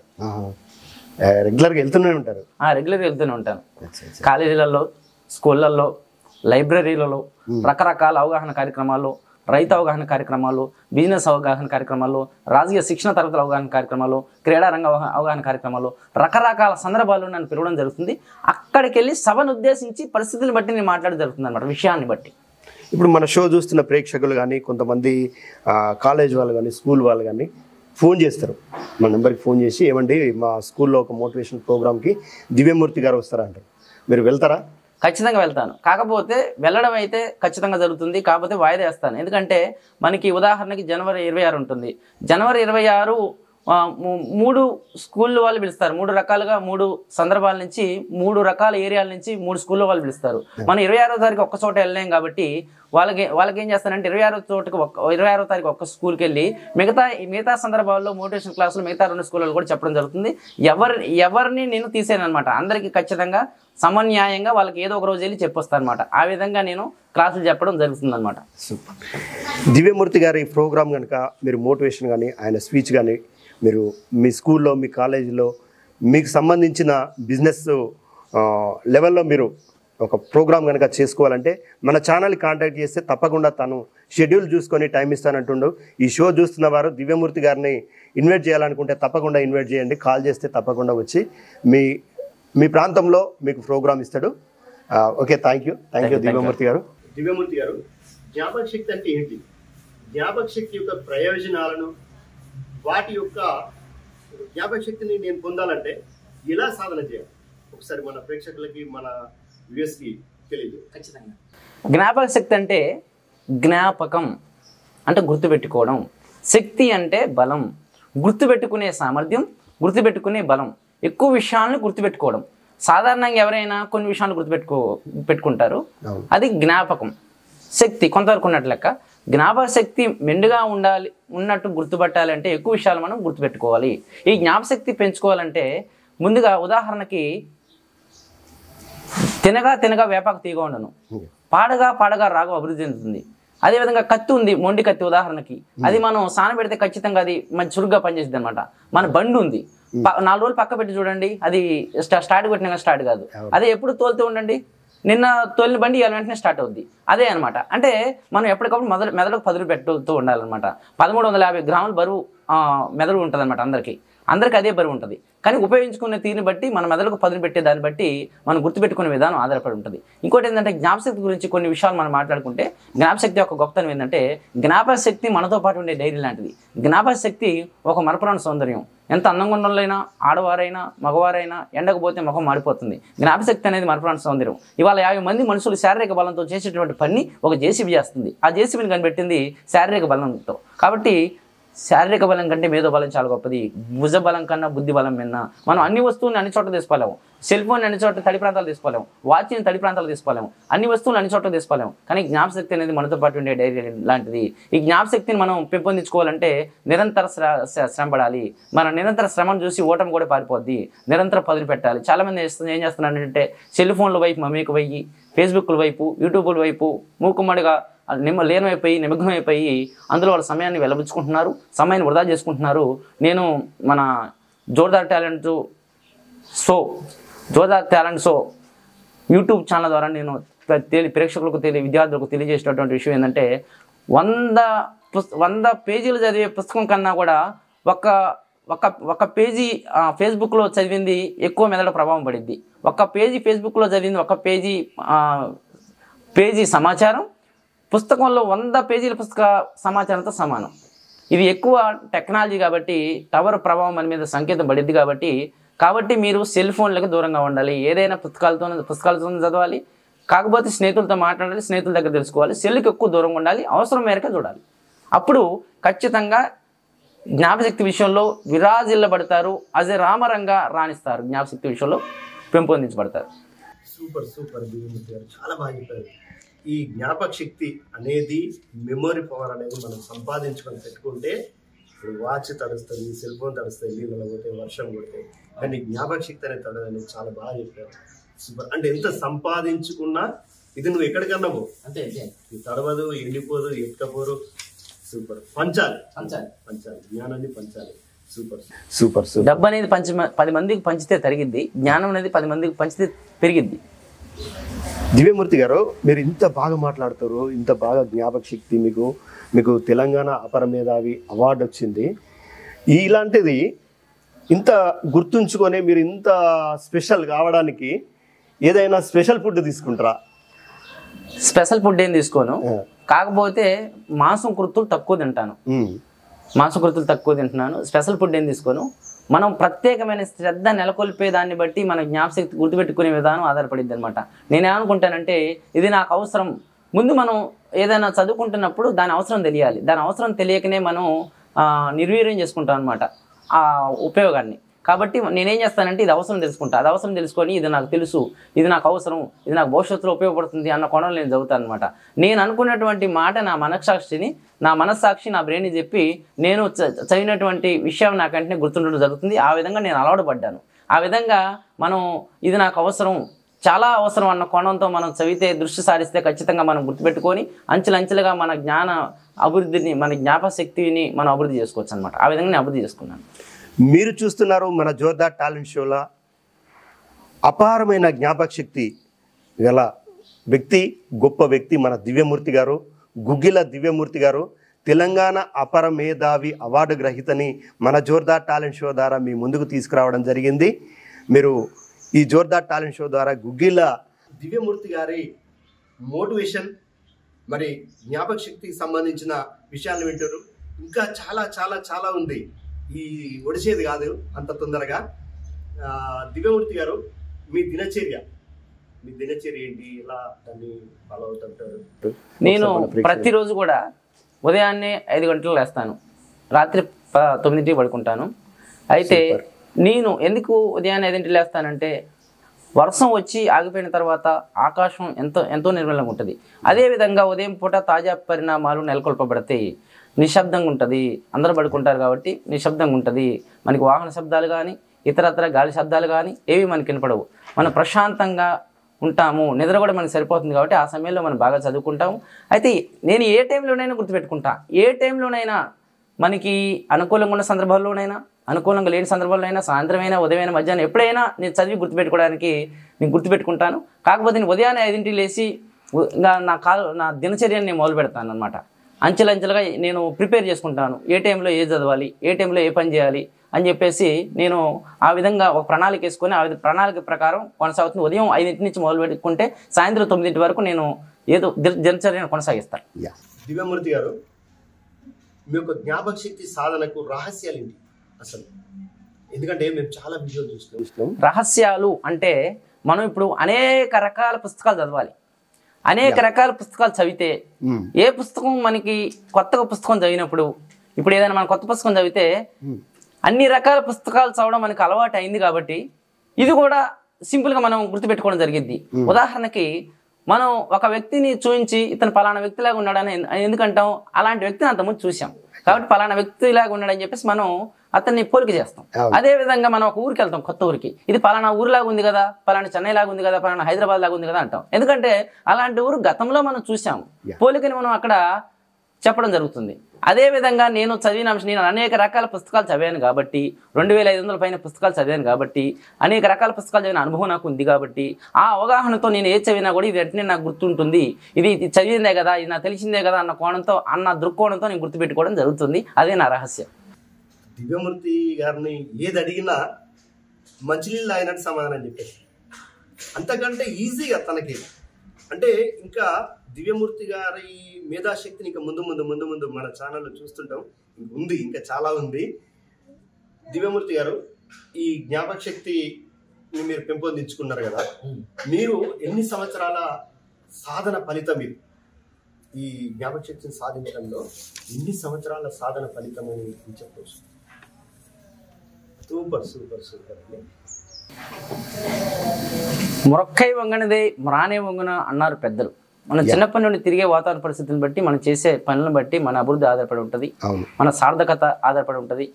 రెగ్యులర్గా వెళ్తూనే ఉంటారు? రెగ్యులర్గా వెళ్తూనే ఉంటాను. కాలేజీలలో, స్కూళ్ళల్లో, లైబ్రరీలలో రకరకాల అవగాహన కార్యక్రమాలు, రైతు అవగాహన కార్యక్రమాలు, బిజినెస్ అవగాహన కార్యక్రమాలు, రాజకీయ శిక్షణ తరగతుల అవగాహన కార్యక్రమాలు, క్రీడారంగ అవగాహన కార్యక్రమాలు, రకరకాల సందర్భాలు నన్ను పిలవడం జరుగుతుంది. అక్కడికి వెళ్ళి సభను ఉద్దేశించి పరిస్థితులను బట్టి నేను మాట్లాడడం జరుగుతుంది అనమాట, విషయాన్ని బట్టి. ఇప్పుడు మన షో చూస్తున్న ప్రేక్షకులు కానీ, కొంతమంది కాలేజ్ వాళ్ళు కానీ, స్కూల్ వాళ్ళు కానీ ఫోన్ చేస్తారు, మా నెంబర్కి ఫోన్ చేసి ఏమండి మా స్కూల్లో ఒక మోటివేషన్ ప్రోగ్రామ్కి దివ్యమూర్తి గారు వస్తారా అంటారు. మీరు వెళ్తారా? ఖచ్చితంగా వెళ్తాను. కాకపోతే వెళ్ళడం అయితే ఖచ్చితంగా జరుగుతుంది. కాకపోతే వాయిదా వేస్తాను. ఎందుకంటే మనకి ఉదాహరణకి జనవరి 26 ఉంటుంది. జనవరి 26 3 స్కూళ్ళు వాళ్ళు పిలుస్తారు. 3 రకాలుగా 3 సందర్భాల నుంచి 3 రకాల ఏరియాల నుంచి 3 స్కూల్లో వాళ్ళు పిలుస్తారు. మనం 26వ తారీఖు ఒక్క చోట వెళ్ళలేం కాబట్టి వాళ్ళకి ఏం చేస్తానంటే 26వ తారీఖు ఒక్క స్కూల్కి వెళ్ళి మిగతా సందర్భాల్లో మోటివేషన్ క్లాసులు మిగతా 2 స్కూళ్ళలో కూడా చెప్పడం జరుగుతుంది. ఎవరిని నేను తీసేను అనమాట. అందరికీ ఖచ్చితంగా సమన్యాయంగా వాళ్ళకి ఏదో ఒక రోజు వెళ్ళి చెప్పొస్తాను అనమాట. ఆ విధంగా నేను క్లాసులు చెప్పడం జరుగుతుంది అనమాట. సూపర్. దివ్యమూర్తి గారి ప్రోగ్రామ్ కనుక మీరు మోటివేషన్ కానీ ఆయన స్పీచ్ కానీ మీరు మీ స్కూల్లో మీ కాలేజీలో మీకు సంబంధించిన బిజినెస్ లెవెల్లో మీరు ఒక ప్రోగ్రామ్ కనుక చేసుకోవాలంటే మన ఛానల్ కాంటాక్ట్ చేస్తే తప్పకుండా తను షెడ్యూల్ చూసుకొని టైం ఇస్తానంటుండు. ఈ షో చూస్తున్న వారు దివ్యమూర్తి గారిని ఇన్వైట్ చేయాలనుకుంటే తప్పకుండా ఇన్వైట్ చేయండి. కాల్ చేస్తే తప్పకుండా వచ్చి మీ ప్రాంతంలో మీకు ప్రోగ్రామ్ ఇస్తాడు. ఓకే, థ్యాంక్ యూ దివ్యమూర్తి గారు. దివ్యమూర్తి గారు, జ్ఞాపక శక్తి అంటే ఏంటి? జ్ఞాపక శక్తి యొక్క ప్రయోజనాలను, వాటి యొక్క జ్ఞాపక శక్తిని నేను పొందాలంటే ఎలా సాధన చేయాలి ఒకసారి మన ప్రేక్షకులకి మన వ్యూయర్స్కి తెలియదు. ఖచ్చితంగా జ్ఞాపక శక్తి అంటే జ్ఞాపకం అంటే గుర్తుపెట్టుకోవడం, శక్తి అంటే బలం, గుర్తుపెట్టుకునే సామర్థ్యం, గుర్తుపెట్టుకునే బలం, ఎక్కువ విషయాలను గుర్తుపెట్టుకోవడం. సాధారణంగా ఎవరైనా కొన్ని విషయాలు పెట్టుకుంటారు, అది జ్ఞాపకం శక్తి కొంతవరకు ఉన్నట్టు లెక్క. జ్ఞాపక శక్తి మెండుగా ఉన్నట్టు గుర్తుపట్టాలంటే ఎక్కువ విషయాలు మనం గుర్తుపెట్టుకోవాలి. ఈ జ్ఞాపక శక్తి పెంచుకోవాలంటే ముందుగా ఉదాహరణకి తినగా వేపాకు తీగ ఉండను, పాడగా రాగం అభివృద్ధి చెందుతుంది. అదేవిధంగా కత్తి ఉంది, మొండి కత్తి ఉదాహరణకి, అది మనం సానబెడితే ఖచ్చితంగా అది మంచి చురుగ్గా పనిచేస్తుంది అనమాట. మన బండి ఉంది, 4 రోజులు పక్క పెట్టి చూడండి, అది స్టార్ట్ పెట్టినా స్టార్ట్ కాదు. అదే ఎప్పుడు తోలుతూ ఉండండి, నిన్న తోలిన బండి ఇవాళ వెంటనే స్టార్ట్ అవుద్ది. అదే అనమాట. అంటే మనం ఎప్పటికప్పుడు మెదడుకు పదులు పెట్టుతూ ఉండాలన్నమాట. 1350 గ్రాముల బరువు మెదడు ఉంటుంది అనమాట. అందరికీ అదే బరువు ఉంటుంది. కానీ ఉపయోగించుకునే తీరుని బట్టి మన మెదడుకు పదును పెట్టే దాన్ని బట్టి మనం గుర్తుపెట్టుకునే విధానం ఆధారపడి ఉంటుంది. ఇంకోటి ఏంటంటే జ్ఞాపశక్తి గురించి కొన్ని విషయాలు మనం మాట్లాడుకుంటే, జ్ఞాపశక్తి యొక్క గొప్పతనం ఏంటంటే జ్ఞాపక శక్తి మనతో పాటు ఉండే డైరీ లాంటిది. జ్ఞాపక శక్తి ఒక మరపురాని సౌందర్యం. ఎంత అందంగా ఉన్నోళ్ళైనా, ఆడవారైనా, మగవారైనా ఎండకపోతే ముఖం మారిపోతుంది. జ్ఞాపశక్తి అనేది మరపురాని సౌందర్యం. ఇవాళ 50 మంది మనుషులు శారీరక బలంతో చేసేటువంటి పని ఒక జేసీబీ చేస్తుంది. ఆ జేసీబీని కనిపెట్టింది శారీరక బలంతో. కాబట్టి శారీరక బలం కంటే మేధో బలం చాలా గొప్పది. భుజ బలం కన్నా బుద్ధి బలం మిన్న. మనం అన్ని వస్తువులను అన్ని చోట్ల తీసుకోలేము. సెల్ ఫోన్ అన్ని చోట్ల తడి ప్రాంతాలు తీసుకోలేము, వాచ్ని తడి ప్రాంతాలు తీసుకోలేము, అన్ని వస్తువులు అన్ని చోట్ల తీసుకోలేము. కానీ జ్ఞాపశక్తి అనేది మనతో పాటు ఉండే డైరీ లాంటిది. ఈ జ్ఞాపశక్తిని మనం పెంపొందించుకోవాలంటే నిరంతర శ్రమ పడాలి. మన నిరంతర శ్రమను చూసి ఓటమి కూడా పారిపోద్ది. నిరంతర పదులు పెట్టాలి. చాలామంది ఏం చేస్తున్నారంటే సెల్ ఫోన్ల వైపు మమేకమయ్యి, ఫేస్బుక్ల వైపు, యూట్యూబ్ల వైపు మూకుమ్మడిగా లీనమైపోయి నిమగ్నమైపోయి అందులో వాళ్ళ సమయాన్ని వెలబుచ్చుకుంటున్నారు, సమయాన్ని వృధా చేసుకుంటున్నారు. నేను మన Jordar talent show YouTube channel ద్వారా నేను ప్రేక్షకులకు విద్యార్థులకు తెలియజేసినటువంటి విషయం ఏంటంటే 100 పేజీలు చదివే పుస్తకం కన్నా కూడా ఒక పేజీ ఫేస్బుక్లో చదివింది ఎక్కువ మెదడు ప్రభావం పడింది. ఒక పేజీ ఫేస్బుక్లో చదివింది ఒక పేజీ సమాచారం పుస్తకంలో 100 పేజీల పుస్తక సమాచారంతో సమానం. ఇది ఎక్కువ టెక్నాలజీ కాబట్టి టవర్ ప్రభావం మన మీద సంకేతం పడింది కాబట్టి మీరు సెల్ ఫోన్లకు దూరంగా ఉండాలి. ఏదైనా పుస్తకాలతో చదవాలి. కాకపోతే స్నేహితులతో మాట్లాడాలి, స్నేహితుల దగ్గర తెలుసుకోవాలి. సెల్కి ఎక్కువ దూరంగా ఉండాలి, అవసరం మేరకు చూడాలి. అప్పుడు ఖచ్చితంగా జ్ఞాపశక్తి విషయంలో విరాజిల్లబడతారు, అజరామరంగా రాణిస్తారు. జ్ఞాపశక్తి విషయంలో పెంపొందించబడతారు. సూపర్ చాలా బాగా చెప్పారు. ఈ జ్ఞాపక శక్తి అనేది మెమొరీ పవర్ అనేది మనం సంపాదించుకొని పెట్టుకుంటే వాచ్ తడుస్తుంది, సెల్ ఫోన్ తడుస్తుంది, నీళ్ళలో పోతే, వర్షం కొడితే, కానీ జ్ఞాపక శక్తి అనేది తడదని చాలా బాగా చెప్పారు. సూపర్. అంటే ఎంత సంపాదించుకున్నా ఇది నువ్వు ఎక్కడికన్నా పో, అంతే తడవదు, ఎండిపోదు, ఎక్కపోరు. సూపర్. పంచాలి, జ్ఞానాన్ని పంచాలి. సూపర్. డబ్బు అనేది 10 మందికి పంచితే తరిగిద్ది, జ్ఞానం అనేది 10 మందికి పంచితే పెరిగిద్ది. దివ్యమూర్తి గారు, మీరు ఇంత బాగా మాట్లాడతారు, ఇంత బాగా జ్ఞాపక శక్తి, మీకు తెలంగాణ అపర మేధావి అవార్డు వచ్చింది. ఇలాంటిది ఇంత గుర్తుంచుకొని మీరు ఇంత స్పెషల్ కావడానికి ఏదైనా స్పెషల్ ఫుడ్ తీసుకుంటారా? స్పెషల్ ఫుడ్ ఏం తీసుకోను, కాకపోతే మాంసం కృత్తులు తక్కువ తింటాను. మాంసకృతులు తక్కువ తింటున్నాను, స్పెషల్ ఫుడ్ ఏం తీసుకోను. మనం ప్రత్యేకమైన శ్రద్ధ నెలకొల్పే దాన్ని బట్టి మన జ్ఞాపశక్తి గుర్తుపెట్టుకునే విధానం ఆధారపడిద్ది అనమాట. నేనేమనుకుంటానంటే ఇది నాకు అవసరం. ముందు మనం ఏదైనా చదువుకుంటున్నప్పుడు దాని అవసరం తెలియాలి. దాని అవసరం తెలియకనే మనం నిర్వీర్యం చేసుకుంటాం అనమాట ఆ ఉపయోగాన్ని. కాబట్టి నేనేం చేస్తానంటే ఇది అవసరం తెలుసుకుంటా. అది అవసరం తెలుసుకొని ఇది నాకు తెలుసు, ఇది నాకు అవసరం, ఇది నాకు భవిష్యత్తులో ఉపయోగపడుతుంది అన్న కోణంలో నేను చదువుతాను అనమాట. నేను అనుకున్నటువంటి మాట నా మనస్సాక్షి నా బ్రెయిన్ చెప్పి నేను చదివినటువంటి విషయం నాకు వెంటనే గుర్తుండడం జరుగుతుంది. ఆ విధంగా నేను అలవాటు పడ్డాను. ఆ విధంగా మనం ఇది నాకు అవసరం, చాలా అవసరం అన్న కోణంతో మనం చదివితే, దృష్టి సారిస్తే ఖచ్చితంగా మనం గుర్తుపెట్టుకొని అంచెలంచెలుగా మన జ్ఞాన అభివృద్ధిని, మన జ్ఞాపశక్తిని మనం అభివృద్ధి చేసుకోవచ్చు అనమాట. ఆ విధంగా నేను అభివృద్ధి చేసుకున్నాను. మీరు చూస్తున్నారు మన జోర్దార్ టాలెంట్ షోలో అపారమైన జ్ఞాపక శక్తి గల వ్యక్తి, గొప్ప వ్యక్తి మన దివ్యమూర్తి గారు, గుగ్గిల దివ్యమూర్తి గారు. తెలంగాణ అపర మేధావి అవార్డు గ్రహీతని మన జోర్దార్ టాలెంట్ షో ద్వారా మీ ముందుకు తీసుకురావడం జరిగింది. మీరు ఈ జోర్దార్ టాలెంట్ షో ద్వారా గుగ్గిల దివ్యమూర్తి గారి మోటివేషన్ మరి జ్ఞాపక శక్తికి సంబంధించిన విషయాలను వింటారు. ఇంకా చాలా చాలా చాలా ఉంది, ఈ ఒడిసేది కాదు అంత తొందరగా. దివ్యమూర్తి గారు, మీ దినచర్య ఏంటి, ఎలా దాన్ని ఫాలో అవుతుంటారు? నేను ప్రతిరోజు కూడా ఉదయాన్నే 5 గంటలకు లేస్తాను, రాత్రి 9కి పడుకుంటాను. అయితే నేను ఎందుకు ఉదయాన్నే 5ంటికి లేస్తానంటే వర్షం వచ్చి ఆగిపోయిన తర్వాత ఆకాశం ఎంతో నిర్మలంగా ఉంటుంది. అదేవిధంగా ఉదయం పూట తాజా పరిణామాలు నెలకొల్పబడతాయి. నిశ్శబ్దంగా ఉంటుంది, అందరూ పడుకుంటారు కాబట్టి నిశ్శబ్దంగా ఉంటుంది. మనకి వాహన శబ్దాలు కానీ ఇతరత్ర గాలి శబ్దాలు కానీ ఏవి మనకి వినపడవు. మనం ప్రశాంతంగా ఉంటాము, నిద్ర కూడా మనకి సరిపోతుంది. కాబట్టి ఆ సమయంలో మనం బాగా చదువుకుంటాము. అయితే నేను ఏ టైంలోనైనా గుర్తుపెట్టుకుంటా. ఏ టైంలోనైనా మనకి అనుకూలంగా ఉన్న సందర్భాల్లోనైనా, అనుకూలంగా లేని సందర్భాల్లోనైనా, సాయంత్రమైనా, ఉదయమైనా, మధ్యాహ్నం ఎప్పుడైనా నేను చదివి గుర్తుపెట్టుకోవడానికి నేను గుర్తుపెట్టుకుంటాను. కాకపోతే నేను ఉదయాన్నే 5ంటికి లేచి నా దినచర్యని నేను మొదలు పెడతాను అనమాట. అంచెలంచెలుగా నేను ప్రిపేర్ చేసుకుంటాను. ఏ టైంలో ఏ చదవాలి, ఏ టైంలో ఏ పని చేయాలి అని చెప్పేసి నేను ఆ విధంగా ఒక ప్రణాళిక వేసుకొని ఆ ప్రణాళిక ప్రకారం కొనసాగుతుంది. ఉదయం 5 నుంచి మొదలు పెట్టుకుంటే సాయంత్రం 9 వరకు నేను ఏదో దినచర్యను కొనసాగిస్తాను. దివ్యమూర్తి గారు, మీ యొక్క జ్ఞాపక శక్తి సాధనకు రహస్యాలు ఏంటి అసలు? ఎందుకంటే మేము చాలా వీడియోలు చూస్తున్నాం. రహస్యాలు అంటే మనం ఇప్పుడు అనేక రకాల పుస్తకాలు చదవాలి. అనేక రకాల పుస్తకాలు చదివితే ఏ పుస్తకం మనకి కొత్తగా పుస్తకం చదివినప్పుడు, ఇప్పుడు ఏదైనా మనం కొత్త పుస్తకం చదివితే అన్ని రకాల పుస్తకాలు చదవడం మనకి అలవాటు అయింది కాబట్టి ఇది కూడా సింపుల్గా మనం గుర్తుపెట్టుకోవడం జరిగింది. ఉదాహరణకి మనం ఒక వ్యక్తిని చూపించి ఇతను పలానా వ్యక్తిలాగా ఉన్నాడని ఎందుకంటాం, అలాంటి వ్యక్తిని అంతకుముందు చూసాం కాబట్టి పలానా వ్యక్తిలాగా ఉన్నాడని చెప్పేసి మనం అతన్ని పోలిక చేస్తాం. అదే విధంగా మనం ఒక ఊరికి వెళ్తాం, కొత్త ఊరికి, ఇది పలానా ఊరిలాగా ఉంది కదా, పలానా చెన్నై లాగా ఉంది కదా, పలానా హైదరాబాద్ లాగా ఉంది కదా అంటాం. ఎందుకంటే అలాంటి ఊరు గతంలో మనం చూసాము, పోలికని మనం అక్కడ చెప్పడం జరుగుతుంది. అదేవిధంగా నేను చదివిన అంశం, నేను అనేక రకాల పుస్తకాలు చదివాను కాబట్టి, 2500 పైన పుస్తకాలు చదివాను కాబట్టి, అనేక రకాల పుస్తకాలు చదివిన అనుభవం నాకు ఉంది కాబట్టి ఆ అవగాహనతో నేను ఏ చదివినా కూడా ఇది వెంటనే నాకు గుర్తుంటుంది. ఇది చదివిందే కదా, ఇది నాకు తెలిసిందే కదా అన్న కోణంతో, అన్న దృక్కోణంతో నేను గుర్తుపెట్టుకోవడం జరుగుతుంది. అదే నా రహస్యం. దివ్యమూర్తి గారిని ఏది అడిగినా మంచినీళ్ళు అయినట్టు సమాధానం చెప్పేసి, అంతకంటే ఈజీగా తనకి. అంటే ఇంకా దివ్యమూర్తి గారి మేధాశక్తిని ఇంకా ముందు ముందు ముందు ముందు మన ఛానల్లో చూస్తుంటాం. ఉంది, ఇంకా చాలా ఉంది. దివ్యమూర్తి గారు, ఈ జ్ఞాపక శక్తిని మీరు పెంపొందించుకున్నారు కదా, మీరు ఎన్ని సంవత్సరాల సాధన ఫలితం ఇది? ఈ జ్ఞాపక శక్తిని సాధించడంలో ఎన్ని సంవత్సరాల సాధన ఫలితం అని చెప్పవచ్చు? సూపర్ సూపర్ సూపర్ అండి. మొరక్కై వంగనిదే మ్రానే వంగున అన్నారు పెద్దలు. మనం చిన్నప్పటి నుండి తిరిగే వాతావరణ పరిస్థితులను బట్టి, మనం చేసే పనులను బట్టి మన అభివృద్ధి ఆధారపడి ఉంటుంది, మన సార్థకత ఆధారపడి ఉంటుంది,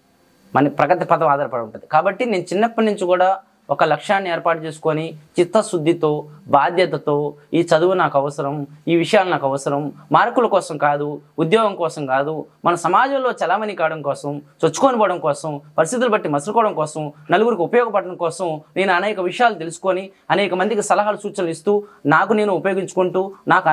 మన ప్రగతి పథం ఆధారపడి ఉంటుంది. కాబట్టి నేను చిన్నప్పటి నుంచి కూడా ఒక లక్ష్యాన్ని ఏర్పాటు చేసుకొని చిత్తశుద్ధితో, బాధ్యతతో ఈ చదువు నాకు అవసరం, ఈ విషయాలు నాకు అవసరం, మార్కుల కోసం కాదు, ఉద్యోగం కోసం కాదు, మన సమాజంలో చలామణి కావడం కోసం, చొచ్చుకొని పోవడం కోసం, పరిస్థితులు బట్టి మసులుకోవడం కోసం, నలుగురికి ఉపయోగపడడం కోసం నేను అనేక విషయాలు తెలుసుకొని అనేక మందికి సలహాలు సూచనలు ఇస్తూ నాకు నేను ఉపయోగించుకుంటూ నాకు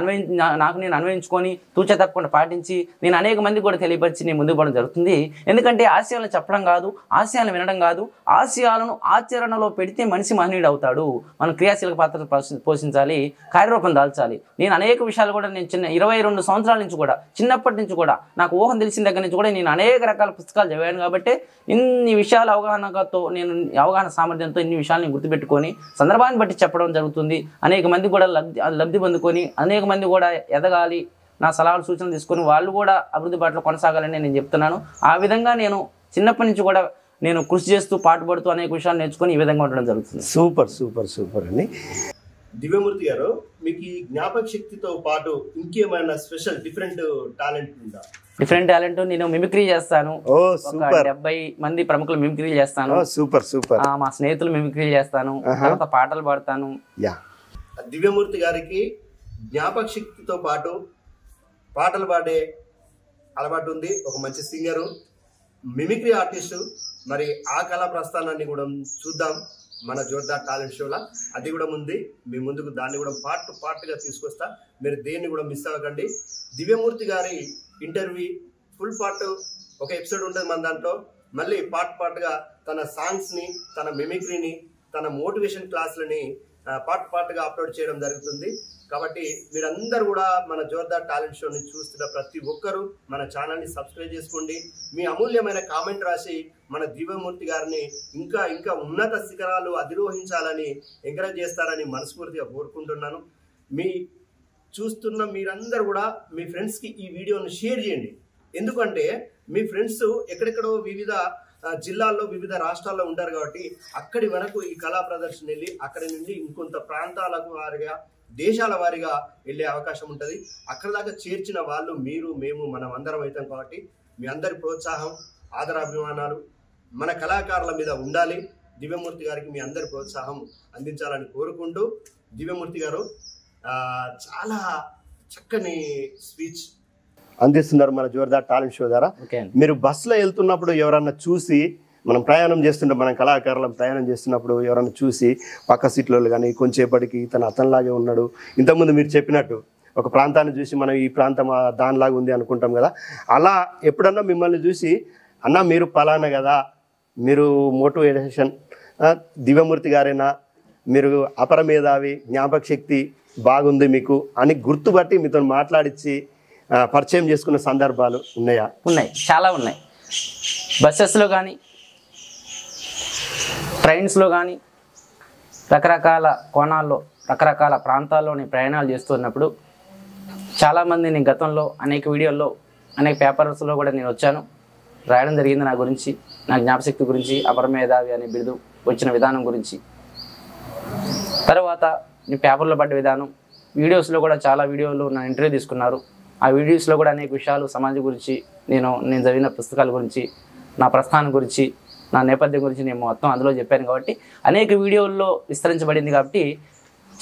నేను అన్వయించుకొని తూచే తప్పకుండా పాటించి నేను అనేక మందికి కూడా తెలియపరిచి నేను ముందుకు పోవడం జరుగుతుంది. ఎందుకంటే ఆశయాలను చెప్పడం కాదు, ఆశయాలను వినడం కాదు, ఆశయాలను ఆచరణలో పెడితే మనిషి మహనీయుడు అవుతాడు. మనం క్రియాశీలక పాత్ర పోషించాలి, కార్యరూపం దాల్చాలి. నేను అనేక విషయాలు కూడా నేను 22 సంవత్సరాల నుంచి కూడా, చిన్నప్పటి నుంచి కూడా, నాకు ఊహం తెలిసిన దగ్గర నుంచి కూడా నేను అనేక రకాల పుస్తకాలు చదివాను. కాబట్టి ఇన్ని విషయాల అవగాహన సామర్థ్యంతో ఇన్ని విషయాలను గుర్తుపెట్టుకొని సందర్భాన్ని బట్టి చెప్పడం జరుగుతుంది. అనేక మంది కూడా లబ్ధి పొందుకొని అనేక మంది కూడా ఎదగాలి, నా సలహాలు సూచనలు తీసుకొని వాళ్ళు కూడా అభివృద్ధి బాటలో కొనసాగాలని నేను చెప్తున్నాను. ఆ విధంగా నేను చిన్నప్పటి నుంచి కూడా నేను కృషి చేస్తూ పాటుపడుతూ అనేక విషయాలు నేర్చుకొని ఈ విధంగా ఉండడం జరుగుతుంది. సూపర్ సూపర్ సూపర్ అండి. దివ్యమూర్తి గారు, మీకు ఈ జ్ఞాపక శక్తితో పాటు ఇంకేమైనా స్పెషల్ డిఫరెంట్ టాలెంట్ ఉందా? డిఫరెంట్ టాలెంట్, నేను మిమిక్రీ చేస్తాను. 70 మంది ప్రముఖులు మిమిక్రీ చేస్తాను. Super super. మా స్నేహితులు మిమిక్రీ చేస్తాను, తర్వాత పాటలు పాడతాను. దివ్యమూర్తి గారికి జ్ఞాపక శక్తితో పాటు పాటలు పాడే అలవాటు ఉంది. ఒక మంచి సింగరు, మిమిక్రీ ఆర్టిస్టు. మరి ఆ కళా ప్రస్థానాన్ని కూడా చూద్దాం మన జోర్దార్ టాలెంట్ షోలో. అది కూడా ఉంది మీ ముందుకు, దాన్ని కూడా పార్ట్గా తీసుకొస్తా. మీరు దేన్ని కూడా మిస్ అవ్వకండి. దివ్యమూర్తి గారి ఇంటర్వ్యూ ఫుల్ పార్ట్ ఒక ఎపిసోడ్ ఉంటుంది మన దాంట్లో. మళ్ళీ పార్ట్గా తన సాంగ్స్ని, తన మిమిక్రీని, తన మోటివేషన్ క్లాసులని పార్ట్గా అప్లోడ్ చేయడం జరుగుతుంది. కాబట్టి మీరందరూ కూడా మన జోర్దార్ టాలెంట్ షోని చూస్తున్న ప్రతి ఒక్కరూ మన ఛానల్ని సబ్స్క్రైబ్ చేసుకోండి. మీ అమూల్యమైన కామెంట్ రాసి మన దివ్యమూర్తి గారిని ఇంకా ఉన్నత శిఖరాలు అధిరోహించాలని ఎంకరేజ్ చేస్తారని మనస్ఫూర్తిగా కోరుకుంటున్నాను. మీ చూస్తున్న మీరందరూ కూడా మీ ఫ్రెండ్స్కి ఈ వీడియోని షేర్ చేయండి. ఎందుకంటే మీ ఫ్రెండ్స్ ఎక్కడెక్కడో వివిధ జిల్లాల్లో వివిధ రాష్ట్రాల్లో ఉంటారు. కాబట్టి అక్కడి వరకు ఈ కళా ప్రదర్శన వెళ్ళి అక్కడి నుండి ఇంకొంత ప్రాంతాలకు వారిగా, దేశాల వారిగా వెళ్ళే అవకాశం ఉంటుంది. అక్కడ దాకా చేర్చిన వాళ్ళు మీరు, మేము, మనం అందరం అవుతాం. కాబట్టి మీ అందరి ప్రోత్సాహం, ఆదరాభిమానాలు మన కళాకారుల మీద ఉండాలి. దివ్యమూర్తి గారికి మీ అందరి ప్రోత్సాహం అందించాలని కోరుకుంటూ, దివ్యమూర్తి గారు చాలా చక్కని స్పీచ్ అందిస్తున్నారు మన జోర్దార్ టాలెంట్ షో ద్వారా. మీరు బస్సులో వెళ్తున్నప్పుడు ఎవరన్నా చూసి, మనం ప్రయాణం చేస్తుంటే, మన కళాకారులం ప్రయాణం చేస్తున్నప్పుడు ఎవరన్నా చూసి పక్క సీట్లో కానీ కొంచెంసేపటికి అతనిలాగే ఉన్నాడు, ఇంతకుముందు మీరు చెప్పినట్టు ఒక ప్రాంతాన్ని చూసి మనం ఈ ప్రాంతం దానిలాగా ఉంది అనుకుంటాం కదా, అలా ఎప్పుడన్నా మిమ్మల్ని చూసి అన్న మీరు పలానా కదా, మీరు మోటివేషన్ దివ్యమూర్తి గారైనా, మీరు అపర మేధావి, జ్ఞాపక శక్తి బాగుంది మీకు అని గుర్తుపట్టి మీతో మాట్లాడించి పరిచయం చేసుకున్న సందర్భాలు ఉన్నాయా? ఉన్నాయి, చాలా ఉన్నాయి. బస్సెస్లో కానీ, ట్రైన్స్లో కానీ, రకరకాల కోణాల్లో, రకరకాల ప్రాంతాల్లోని ప్రయాణాలు చేస్తున్నప్పుడు చాలామంది నేను గతంలో అనేక వీడియోల్లో, అనేక పేపర్స్లో కూడా నేను వచ్చాను, రాయడం జరిగింది నా గురించి, నా జ్ఞాపశక్తి గురించి, అపరమేధావి అనే బిరుదు వచ్చిన విధానం గురించి. తర్వాత నేను పేపర్లో పడ్డ విధానం, వీడియోస్లో కూడా చాలా వీడియోలు నా ఇంటర్వ్యూ తీసుకున్నారు. ఆ వీడియోస్లో కూడా అనేక విషయాలు సమాజం గురించి, నేను చదివిన పుస్తకాల గురించి, నా ప్రస్థానం గురించి, నా నేపథ్యం గురించి నేను మొత్తం అందులో చెప్పాను. కాబట్టి అనేక వీడియోల్లో విస్తరించబడింది. కాబట్టి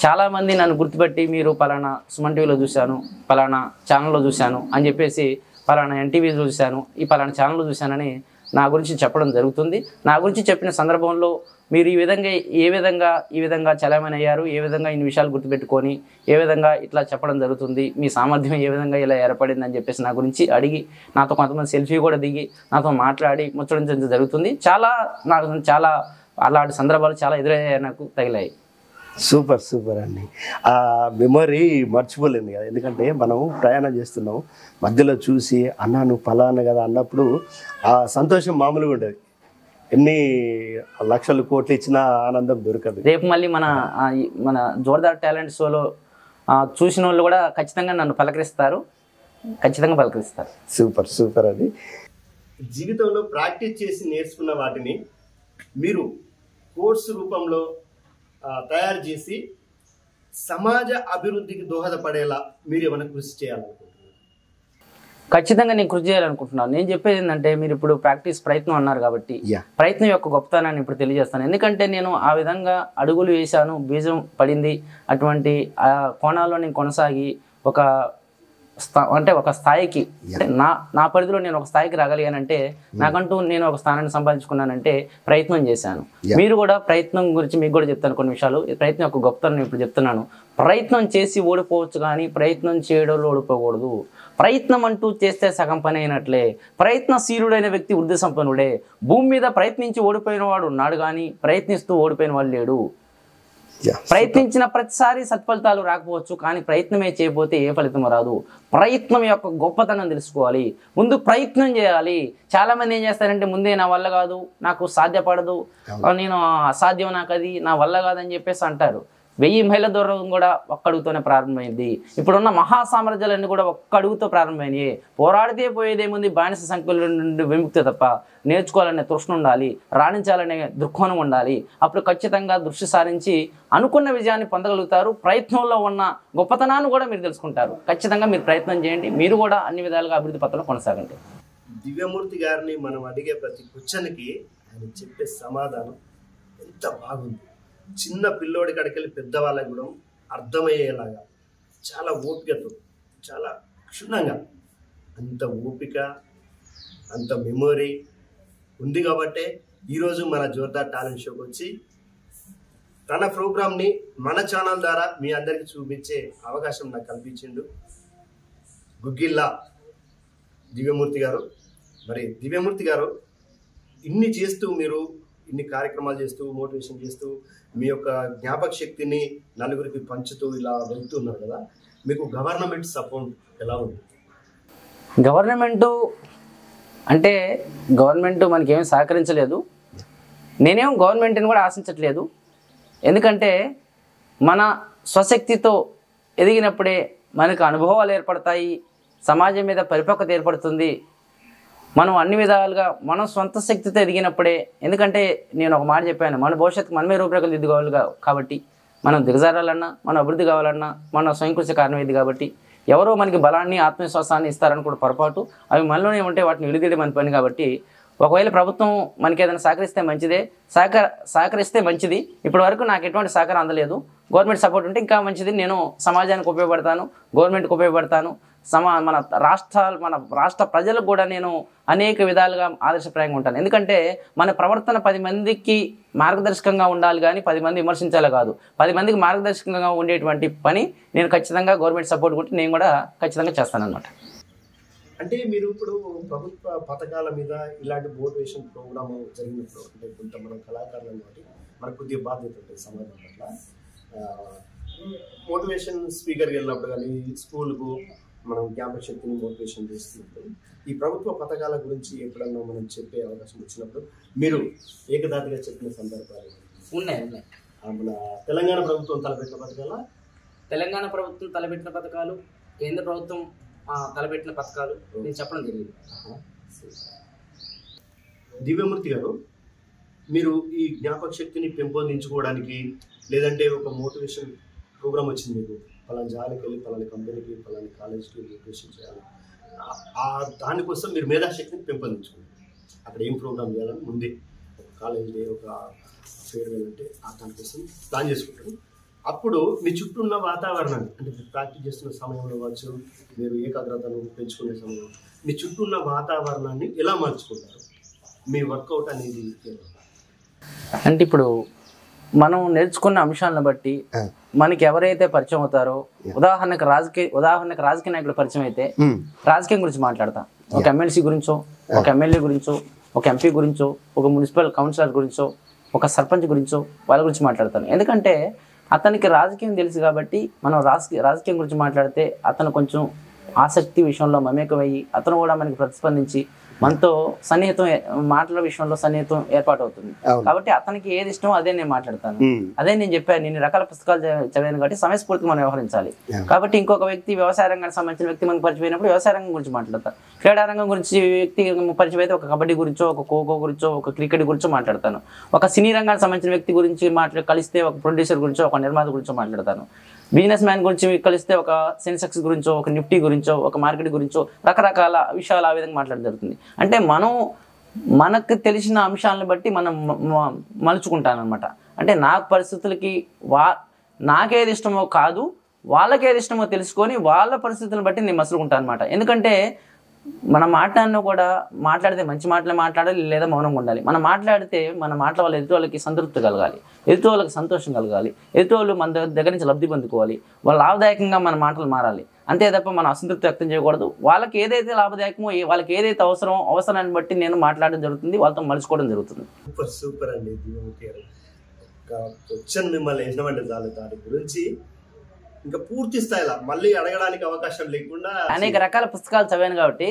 చాలామంది నన్ను గుర్తుపట్టి, మీరు పలానా సుమన్ టీవీలో చూశాను, పలానా ఛానల్లో చూశాను అని చెప్పేసి, పలానా ఎన్టీవీలో చూశాను, ఈ పలానా ఛానల్లో చూశానని నా గురించి చెప్పడం జరుగుతుంది. నా గురించి చెప్పిన సందర్భంలో మీరు ఈ విధంగా చలామణి అయ్యారు, ఏ విధంగా ఇన్ని విషయాలు గుర్తుపెట్టుకొని ఏ విధంగా ఇట్లా చెప్పడం జరుగుతుంది, మీ సామర్థ్యం ఏ విధంగా ఇలా ఏర్పడింది అని చెప్పేసి నా గురించి అడిగి, నాతో కొంతమంది సెల్ఫీ కూడా దిగి నాతో మాట్లాడి ముచ్చడించడం జరుగుతుంది. నాకు చాలా అలాంటి సందర్భాలు చాలా ఎదురయ్యాయి, నాకు తగిలాయి. సూపర్ సూపర్ అండి. ఆ మెమరీ మర్చిపోలేదు కదా, ఎందుకంటే మనం ప్రయాణం చేస్తున్నాం, మధ్యలో చూసి అన్నా నువ్వు పలానా కదా అన్నప్పుడు ఆ సంతోషం మామూలుగా ఉంటుంది. ఎన్ని లక్షలు కోట్లు ఇచ్చినా ఆనందం దొరకదు. రేపు మళ్ళీ మన జోర్దార్ టాలెంట్ షోలో చూసిన వాళ్ళు కూడా ఖచ్చితంగా నన్ను పలకరిస్తారు. సూపర్ సూపర్ అది. జీవితంలో ప్రాక్టీస్ చేసి నేర్చుకున్న వాటిని మీరు కోర్సు రూపంలో తయారు చేసి సమాజ అభివృద్ధికి దోహదపడేలా మీరు ఏమైనా కృషి చేయాలనుకుంటున్నారు? ఖచ్చితంగా నేను కృషి చేయాలనుకుంటున్నాను. నేను చెప్పేది ఏంటంటే, మీరు ఇప్పుడు ప్రయత్నం అన్నారు కాబట్టి ప్రయత్నం యొక్క గొప్పతనాన్ని ఇప్పుడు తెలియజేస్తాను. ఎందుకంటే నేను ఆ విధంగా అడుగులు వేశాను, బీజం పడింది, అటువంటి కోణాల్లో నేను కొనసాగి ఒక అంటే ఒక స్థాయికి అంటే నా పరిధిలో నేను ఒక స్థాయికి రాగలిగానంటే నాకంటూ నేను ఒక స్థానాన్ని సంపాదించుకున్నానంటే ప్రయత్నం చేశాను. మీరు కూడా ప్రయత్నం గురించి మీకు కూడా చెప్తాను కొన్ని విషయాలు. ప్రయత్నం యొక్క గొప్పతనం నేను ఇప్పుడు చెప్తున్నాను. ప్రయత్నం చేసి ఓడిపోవచ్చు కానీ ప్రయత్నం చేయడంలో ఓడిపోకూడదు. ప్రయత్నం అంటూ చేస్తే సగం పని అయినట్లే. ప్రయత్నశీలుడైన వ్యక్తి వృద్ధి సంపన్నుడే. భూమి మీద ప్రయత్నించి ఓడిపోయిన వాడు ఉన్నాడు కానీ ప్రయత్నిస్తూ ఓడిపోయిన వాడు లేడు. ప్రయత్నించిన ప్రతిసారి సత్ఫలితాలు రాకపోవచ్చు కానీ ప్రయత్నమే చేయకపోతే ఏ ఫలితం రాదు. ప్రయత్నం యొక్క గొప్పతనం తెలుసుకోవాలి. ముందు ప్రయత్నం చేయాలి. చాలా మంది ఏం చేస్తారంటే ముందే నా వల్ల కాదు, నాకు సాధ్యపడదు, నేను అసాధ్యం, నాకు అది నా వల్ల కాదని చెప్పేసి అంటారు. 1000 మైళ్ళ దూరం కూడా ఒక్క అడుగుతోనే ప్రారంభమైంది. ఇప్పుడున్న మహాసామ్రాజ్యాలన్నీ కూడా ఒక్క అడుగుతో ప్రారంభమైనవి. పోరాడితే పోయేదేముంది, బానిస సంఖ్యల నుండి విముక్తి తప్ప. నేర్చుకోవాలనే తృష్ణ ఉండాలి, రాణించాలనే దృక్కోణం ఉండాలి. అప్పుడు ఖచ్చితంగా దృష్టి సారించి అనుకున్న విజయాన్ని పొందగలుగుతారు. ప్రయత్నంలో ఉన్న గొప్పతనాన్ని కూడా మీరు తెలుసుకుంటారు. ఖచ్చితంగా మీరు ప్రయత్నం చేయండి. మీరు కూడా అన్ని విధాలుగా అభివృద్ధి పథంలో కొనసాగండి. దివ్యమూర్తి గారిని మనం అడిగే ప్రతి క్వశ్చన్కి ఆయన చెప్పే సమాధానం ఎంత బాగుంది. చిన్న పిల్లోడి కాడికెళ్ళి పెద్దవాళ్ళకి కూడా అర్థమయ్యేలాగా చాలా ఓపికతో, చాలా క్షుణ్ణంగా, అంత ఓపిక, అంత మెమొరీ ఉంది కాబట్టే ఈరోజు మన జోర్దార్ టాలెంట్ షోకి వచ్చి తన ప్రోగ్రామ్ని మన ఛానల్ ద్వారా మీ అందరికీ చూపించే అవకాశం నాకు కల్పించిండు గుగ్గిల్లా దివ్యమూర్తి గారు. మరి దివ్యమూర్తి గారు ఇన్ని చేస్తూ, మీరు ఇన్ని కార్యక్రమాలు చేస్తూ, మోటివేషన్ చేస్తూ, మీ యొక్క జ్ఞాపక శక్తిని నలుగురికి పంచుతూ ఇలా వెళ్తున్నారు కదా, మీకు గవర్నమెంట్ సపోర్ట్ ఎలా ఉంది? గవర్నమెంట్ అంటే గవర్నమెంట్ మనకేమీ సహకరించలేదు. నేనేం గవర్నమెంట్ని కూడా ఆశించట్లేదు. ఎందుకంటే మన స్వశక్తితో ఎదిగినప్పుడే మనకు అనుభవాలు ఏర్పడతాయి, సమాజం మీద పరిపక్వత ఏర్పడుతుంది. మనం అన్ని విధాలుగా మనం సొంత శక్తితో ఎదిగినప్పుడే. ఎందుకంటే నేను ఒక మాట చెప్పాను, మన భవిష్యత్తు మనమే రూపురేఖలు దిద్దుకోవాలి కాబట్టి, మనం దిగజారాలన్నా, మనం అభివృద్ధి కావాలన్నా మన స్వయం కృషి కారణం ఇది. కాబట్టి ఎవరో మనకి బలాన్ని, ఆత్మవిశ్వాసాన్ని ఇస్తారని కూడా పొరపాటు. అవి మనలోనే ఉంటే వాటిని విడిదీయడం మన పని. కాబట్టి ఒకవేళ ప్రభుత్వం మనకి ఏదైనా సహకరిస్తే మంచిదే, సహకరిస్తే మంచిది. ఇప్పటి వరకు నాకు ఎటువంటి సహకారం అందలేదు. గవర్నమెంట్ సపోర్ట్ ఉంటే ఇంకా మంచిది. నేను సమాజానికి ఉపయోగపడతాను, గవర్నమెంట్కి ఉపయోగపడతాను. మన రాష్ట్ర ప్రజలకు కూడా నేను అనేక విధాలుగా ఆదర్శప్రాయంగా ఉంటాను. ఎందుకంటే మన ప్రవర్తన 10 మందికి మార్గదర్శకంగా ఉండాలి కానీ 10 మంది విమర్శించాలి కాదు. 10 మందికి మార్గదర్శకంగా ఉండేటువంటి పని నేను ఖచ్చితంగా గవర్నమెంట్ సపోర్ట్ కొట్టి నేను కూడా ఖచ్చితంగా చేస్తానన్నమాట. అంటే మీరు ఇప్పుడు ప్రభుత్వ పథకాల మీద ఇలాంటి మోటివేషన్ ప్రోగ్రామ్ జరిగినప్పుడు, అంటే కొంత మనం కళాకారులను బట్టి మనకు కొద్దిగా బాధ్యత ఉంటుంది సమాజం పట్ల. మోటివేషన్ స్పీకర్కి వెళ్ళినప్పుడు కానీ, స్కూల్కు మనం జ్ఞాపక శక్తిని మోటివేషన్ చేస్తున్నప్పుడు, ఈ ప్రభుత్వ పథకాల గురించి ఎప్పుడన్నా మనం చెప్పే అవకాశం వచ్చినప్పుడు మీరు ఏకదాటిగా చెప్పిన సందర్భాలు ఉన్నాయి. మన తెలంగాణ ప్రభుత్వం తలపెట్టిన పథకాల, తెలంగాణ ప్రభుత్వం తలపెట్టిన పథకాలు, కేంద్ర ప్రభుత్వం తలపెట్టిన పథకాలు నేను చెప్పడం జరిగింది. దివ్యమూర్తి గారు, మీరు ఈ జ్ఞాపక శక్తిని పెంపొందించుకోవడానికి, లేదంటే ఒక మోటివేషన్ ప్రోగ్రామ్ వచ్చింది మీకు, పలానా జాలికి వెళ్ళి పలానా కంపెనీకి, పలానా కాలేజ్కి మోటివేషన్ చేయాలి, దానికోసం మీరు మేధాశక్తిని పెంపొందించుకున్నారు. అక్కడ ఏం ప్రోగ్రామ్ చేయాలని ముందే ఒక కాలేజ్ డే, ఒక ఫేర్వెల్ అంటే దానికోసం ప్లాన్ చేసుకుంటారు. అప్పుడు మీ చుట్టూ ఉన్న వాతావరణాన్ని, అంటే మీరు ప్రాక్టీస్ చేస్తున్న సమయంలో కావచ్చు, మీరు ఏకాగ్రతను పెంచుకునే సమయంలో మీ చుట్టూ ఉన్న వాతావరణాన్ని ఎలా మార్చుకుంటారు? మీ వర్కౌట్ అనేది అంటే ఇప్పుడు మనం నేర్చుకున్న అంశాలను బట్టి మనకి ఎవరైతే పరిచయం అవుతారో, ఉదాహరణకు రాజకీయ నాయకుడు పరిచయం అయితే రాజకీయం గురించి మాట్లాడతాం. ఒక ఎమ్మెల్సీ గురించో, ఒక ఎమ్మెల్యే గురించో, ఒక ఎంపీ గురించో, ఒక మున్సిపల్ కౌన్సిలర్ గురించో, ఒక సర్పంచ్ గురించో వాళ్ళ గురించి మాట్లాడతాను. ఎందుకంటే అతనికి రాజకీయం తెలుసు కాబట్టి మనం రాజకీయం గురించి మాట్లాడితే అతను కొంచెం ఆసక్తి విషయంలో మమేకమయ్యి అతను కూడా మనకి ప్రతిస్పందించి మనతో సన్నిహితం, మాటల విషయంలో సన్నిహితం ఏర్పాటు అవుతుంది. కాబట్టి అతనికి ఏది ఇష్టమో అదే నేను మాట్లాడతాను. అదే నేను చెప్పాను, నేను రకాల పుస్తకాలు చదివాను కాబట్టి సమయస్ఫూర్తిగా మనం వ్యవహరించాలి. కాబట్టి ఇంకొక వ్యక్తి వ్యవసాయ రంగానికి సంబంధించిన వ్యక్తి మనకు పరిచయం అయినప్పుడు వ్యవసాయ రంగం గురించి మాట్లాడతాను. క్రీడా రంగం గురించి వ్యక్తి పరిచయం అయితే ఒక కబడ్డీ గురించో, ఒక ఖోఖో గురించో, ఒక క్రికెట్ గురించో మాట్లాడతాను. ఒక సినీ రంగానికి సంబంధించిన వ్యక్తి గురించి కలిస్తే ఒక ప్రొడ్యూసర్ గురించో, ఒక నిర్మాత గురించో మాట్లాడతాను. బిజినెస్ మ్యాన్ గురించి కలిస్తే ఒక సెన్సెక్స్ గురించో, ఒక నిఫ్టీ గురించో, ఒక మార్కెట్ గురించో రకరకాల విషయాలు ఆ విధంగా మాట్లాడడం జరుగుతుంది. అంటే మనకు తెలిసిన అంశాలను బట్టి మనం మలుచుకుంటాను అనమాట. అంటే నాకు పరిస్థితులకి నాకేది ఇష్టమో కాదు, వాళ్ళకి ఏది ఇష్టమో తెలుసుకొని వాళ్ళ పరిస్థితులను బట్టి నేను మసులుకుంటాను అనమాట. ఎందుకంటే మనం మాట్లాడినా కూడా మాట్లాడితే మంచి మాటలే మాట్లాడాలి, లేదా మౌనంగా ఉండాలి. మనం మాట్లాడితే మన మాటల వల్ల ఎదుటి వాళ్ళకి సంతృప్తి కలగాలి, ఎదుటి వాళ్ళకి సంతోషం కలగాలి, ఎదుటి వాళ్ళు మన దగ్గర నుంచి లబ్ధి పొందుకోవాలి, వాళ్ళు లాభదాయకంగా మన మాటలు మారాలి. అంతే తప్ప మనం అసంతృప్తి వ్యక్తం చేయకూడదు. వాళ్ళకి ఏదైతే లాభదాయకమో, వాళ్ళకి ఏదైతే అవసరాన్ని బట్టి నేను మాట్లాడడం జరుగుతుంది, వాళ్ళతో మలుచుకోవడం జరుగుతుంది. సూపర్ సూపర్ అండి. క్వశ్చన్ మిమ్మల్ని వేసినామంటే చాలు, దాని గురించి ఇంకా పూర్తి స్థాయిలో మళ్ళీ అడగడానికి అవకాశం లేకుండా అనేక రకాల పుస్తకాలు చదివాను కాబట్టి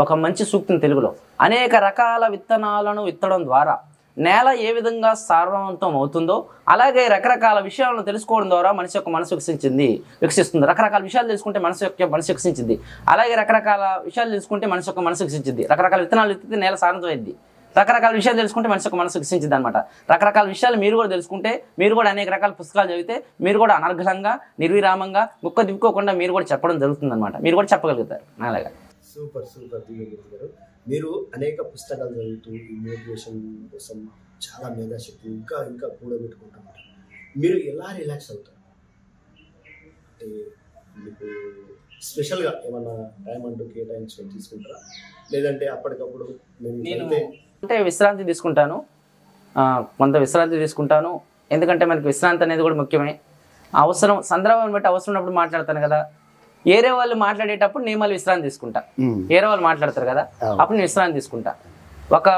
ఒక మంచి సూక్తిని తెలుగులో, అనేక రకాల విత్తనాలను విత్తడం ద్వారా నేల ఏ విధంగా సారవంతం అవుతుందో అలాగే రకరకాల విషయాలను తెలుసుకోవడం ద్వారా మనిషి యొక్క మనసు వికసిస్తుంది. రకరకాల విషయాలు తెలుసుకుంటే మనసు వికసించింది. అలాగే రకరకాల విషయాలు తెలుసుకుంటే మనిషి యొక్క మనసు వికసించింది. రకరకాల విత్తనాలు విత్తితే నేల సారవంతం అయింది. రకరకాల విషయాలు తెలుసుకుంటే మనిషి యొక్క మనసు వికసించింది అనమాట. రకరకాల విషయాలు మీరు కూడా తెలుసుకుంటే, మీరు కూడా అనేక రకాల పుస్తకాలు చదివితే, మీరు కూడా అనర్ఘలంగా నిర్విరామంగా ముక్క దిప్పుకోకుండా మీరు కూడా చెప్పడం జరుగుతుంది అనమాట. మీరు కూడా చెప్పగలుగుతారు అలాగా. సూపర్ సూపర్ దివ్యమూర్తి గారు. మీరు అనేక పుస్తకాలు చదువుతూ ఈ మోటివేషన్ కోసం చాలా మేధాశక్తి ఇంకా ఇంకా కూడబెట్టుకుంటారు. మీరు ఎలా రిలాక్స్ అవుతారు? అంటే మీకు స్పెషల్గా ఏమన్నా టైం అంటూ కేటాయించుకొని తీసుకుంటారా, లేదంటే అప్పటికప్పుడు నేను అంటే విశ్రాంతి తీసుకుంటాను, కొంత విశ్రాంతి తీసుకుంటాను. ఎందుకంటే మనకి విశ్రాంతి అనేది కూడా ముఖ్యమే. అవసరం సందర్భాన్ని బట్టి అవసరం ఉన్నప్పుడు మాట్లాడతాను కదా. ఏరే వాళ్ళు మాట్లాడేటప్పుడు నేను మళ్ళీ విశ్రాంతి తీసుకుంటా. ఏరే వాళ్ళు మాట్లాడతారు కదా, అప్పుడు నేను విశ్రాంతి తీసుకుంటా. ఒక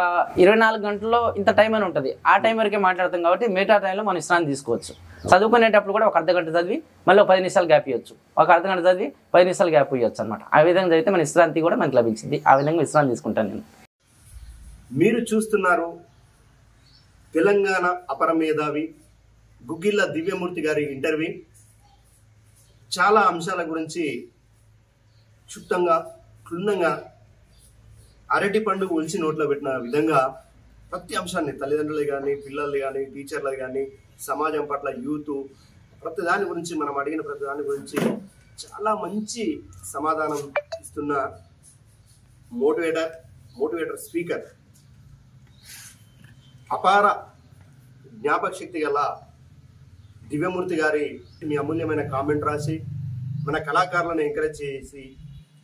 24 గంటల్లో ఇంత టైం అని ఉంటుంది, ఆ టైం వరకే మాట్లాడతాం కాబట్టి మిగతా టైంలో మనం విశ్రాంతి తీసుకోవచ్చు. చదువుకునేటప్పుడు కూడా ఒక అర్ధగంట చదివి మళ్ళీ ఒక 10 నిమిషాలు గ్యాప్ ఇవ్వచ్చు, ఒక అర్ధగంట చదివి 10 నిమిషాలు గ్యాప్ ఇవ్వచ్చు అనమాట. ఆ విధంగా చదివితే మన విశ్రాంతి కూడా మనకు లభించింది. ఆ విధంగా విశ్రాంతి తీసుకుంటాను నేను. మీరు చూస్తున్నారు తెలంగాణ అపర మేధావి గుగ్గిళ్ళ దివ్యమూర్తి గారి ఇంటర్వ్యూ. చాలా అంశాల గురించి క్షుప్తంగా క్షుణ్ణంగా అరటి పండు ఒలిచి నోట్లో పెట్టిన విధంగా ప్రతి అంశాన్ని, తల్లిదండ్రులు కానీ, పిల్లలు కానీ, టీచర్లు కానీ, సమాజం పట్ల యూత్, ప్రతి దాని గురించి, మనం అడిగిన ప్రతి దాని గురించి చాలా మంచి సమాధానం ఇస్తున్న మోటివేటర్ స్పీకర్, అపార జ్ఞాపక శక్తి గల దివ్యమూర్తి గారి మీ అమూల్యమైన కామెంట్ రాసి మన కళాకారులను ఎంకరేజ్ చేసి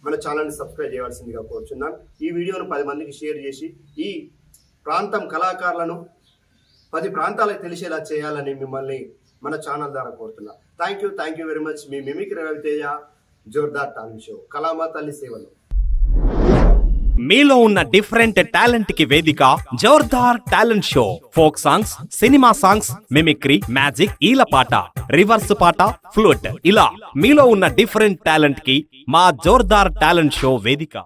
మన ఛానల్ని సబ్స్క్రైబ్ చేయవలసిందిగా కోరుచున్నాను. ఈ వీడియోను 10 మందికి షేర్ చేసి ఈ ప్రాంతం కళాకారులను 10 ప్రాంతాలకు తెలిసేలా చేయాలని మిమ్మల్ని మన ఛానల్ ద్వారా కోరుతున్నా. Thank you very much. మీ mimicry Raviteja, Jordar talent show, కళామా తల్లి సేవలు. మీలో ఉన్న డిఫరెంట్ టాలెంట్ కి వేదిక Jordar talent show. Folk songs, cinema songs, mimicry, magic, ఈలపాట, రివర్స్ పాట, ఫ్లూట్, ఇలా మీలో ఉన్న డిఫరెంట్ టాలెంట్ కి మా జోర్దార్ టాలెంట్ షో వేదిక.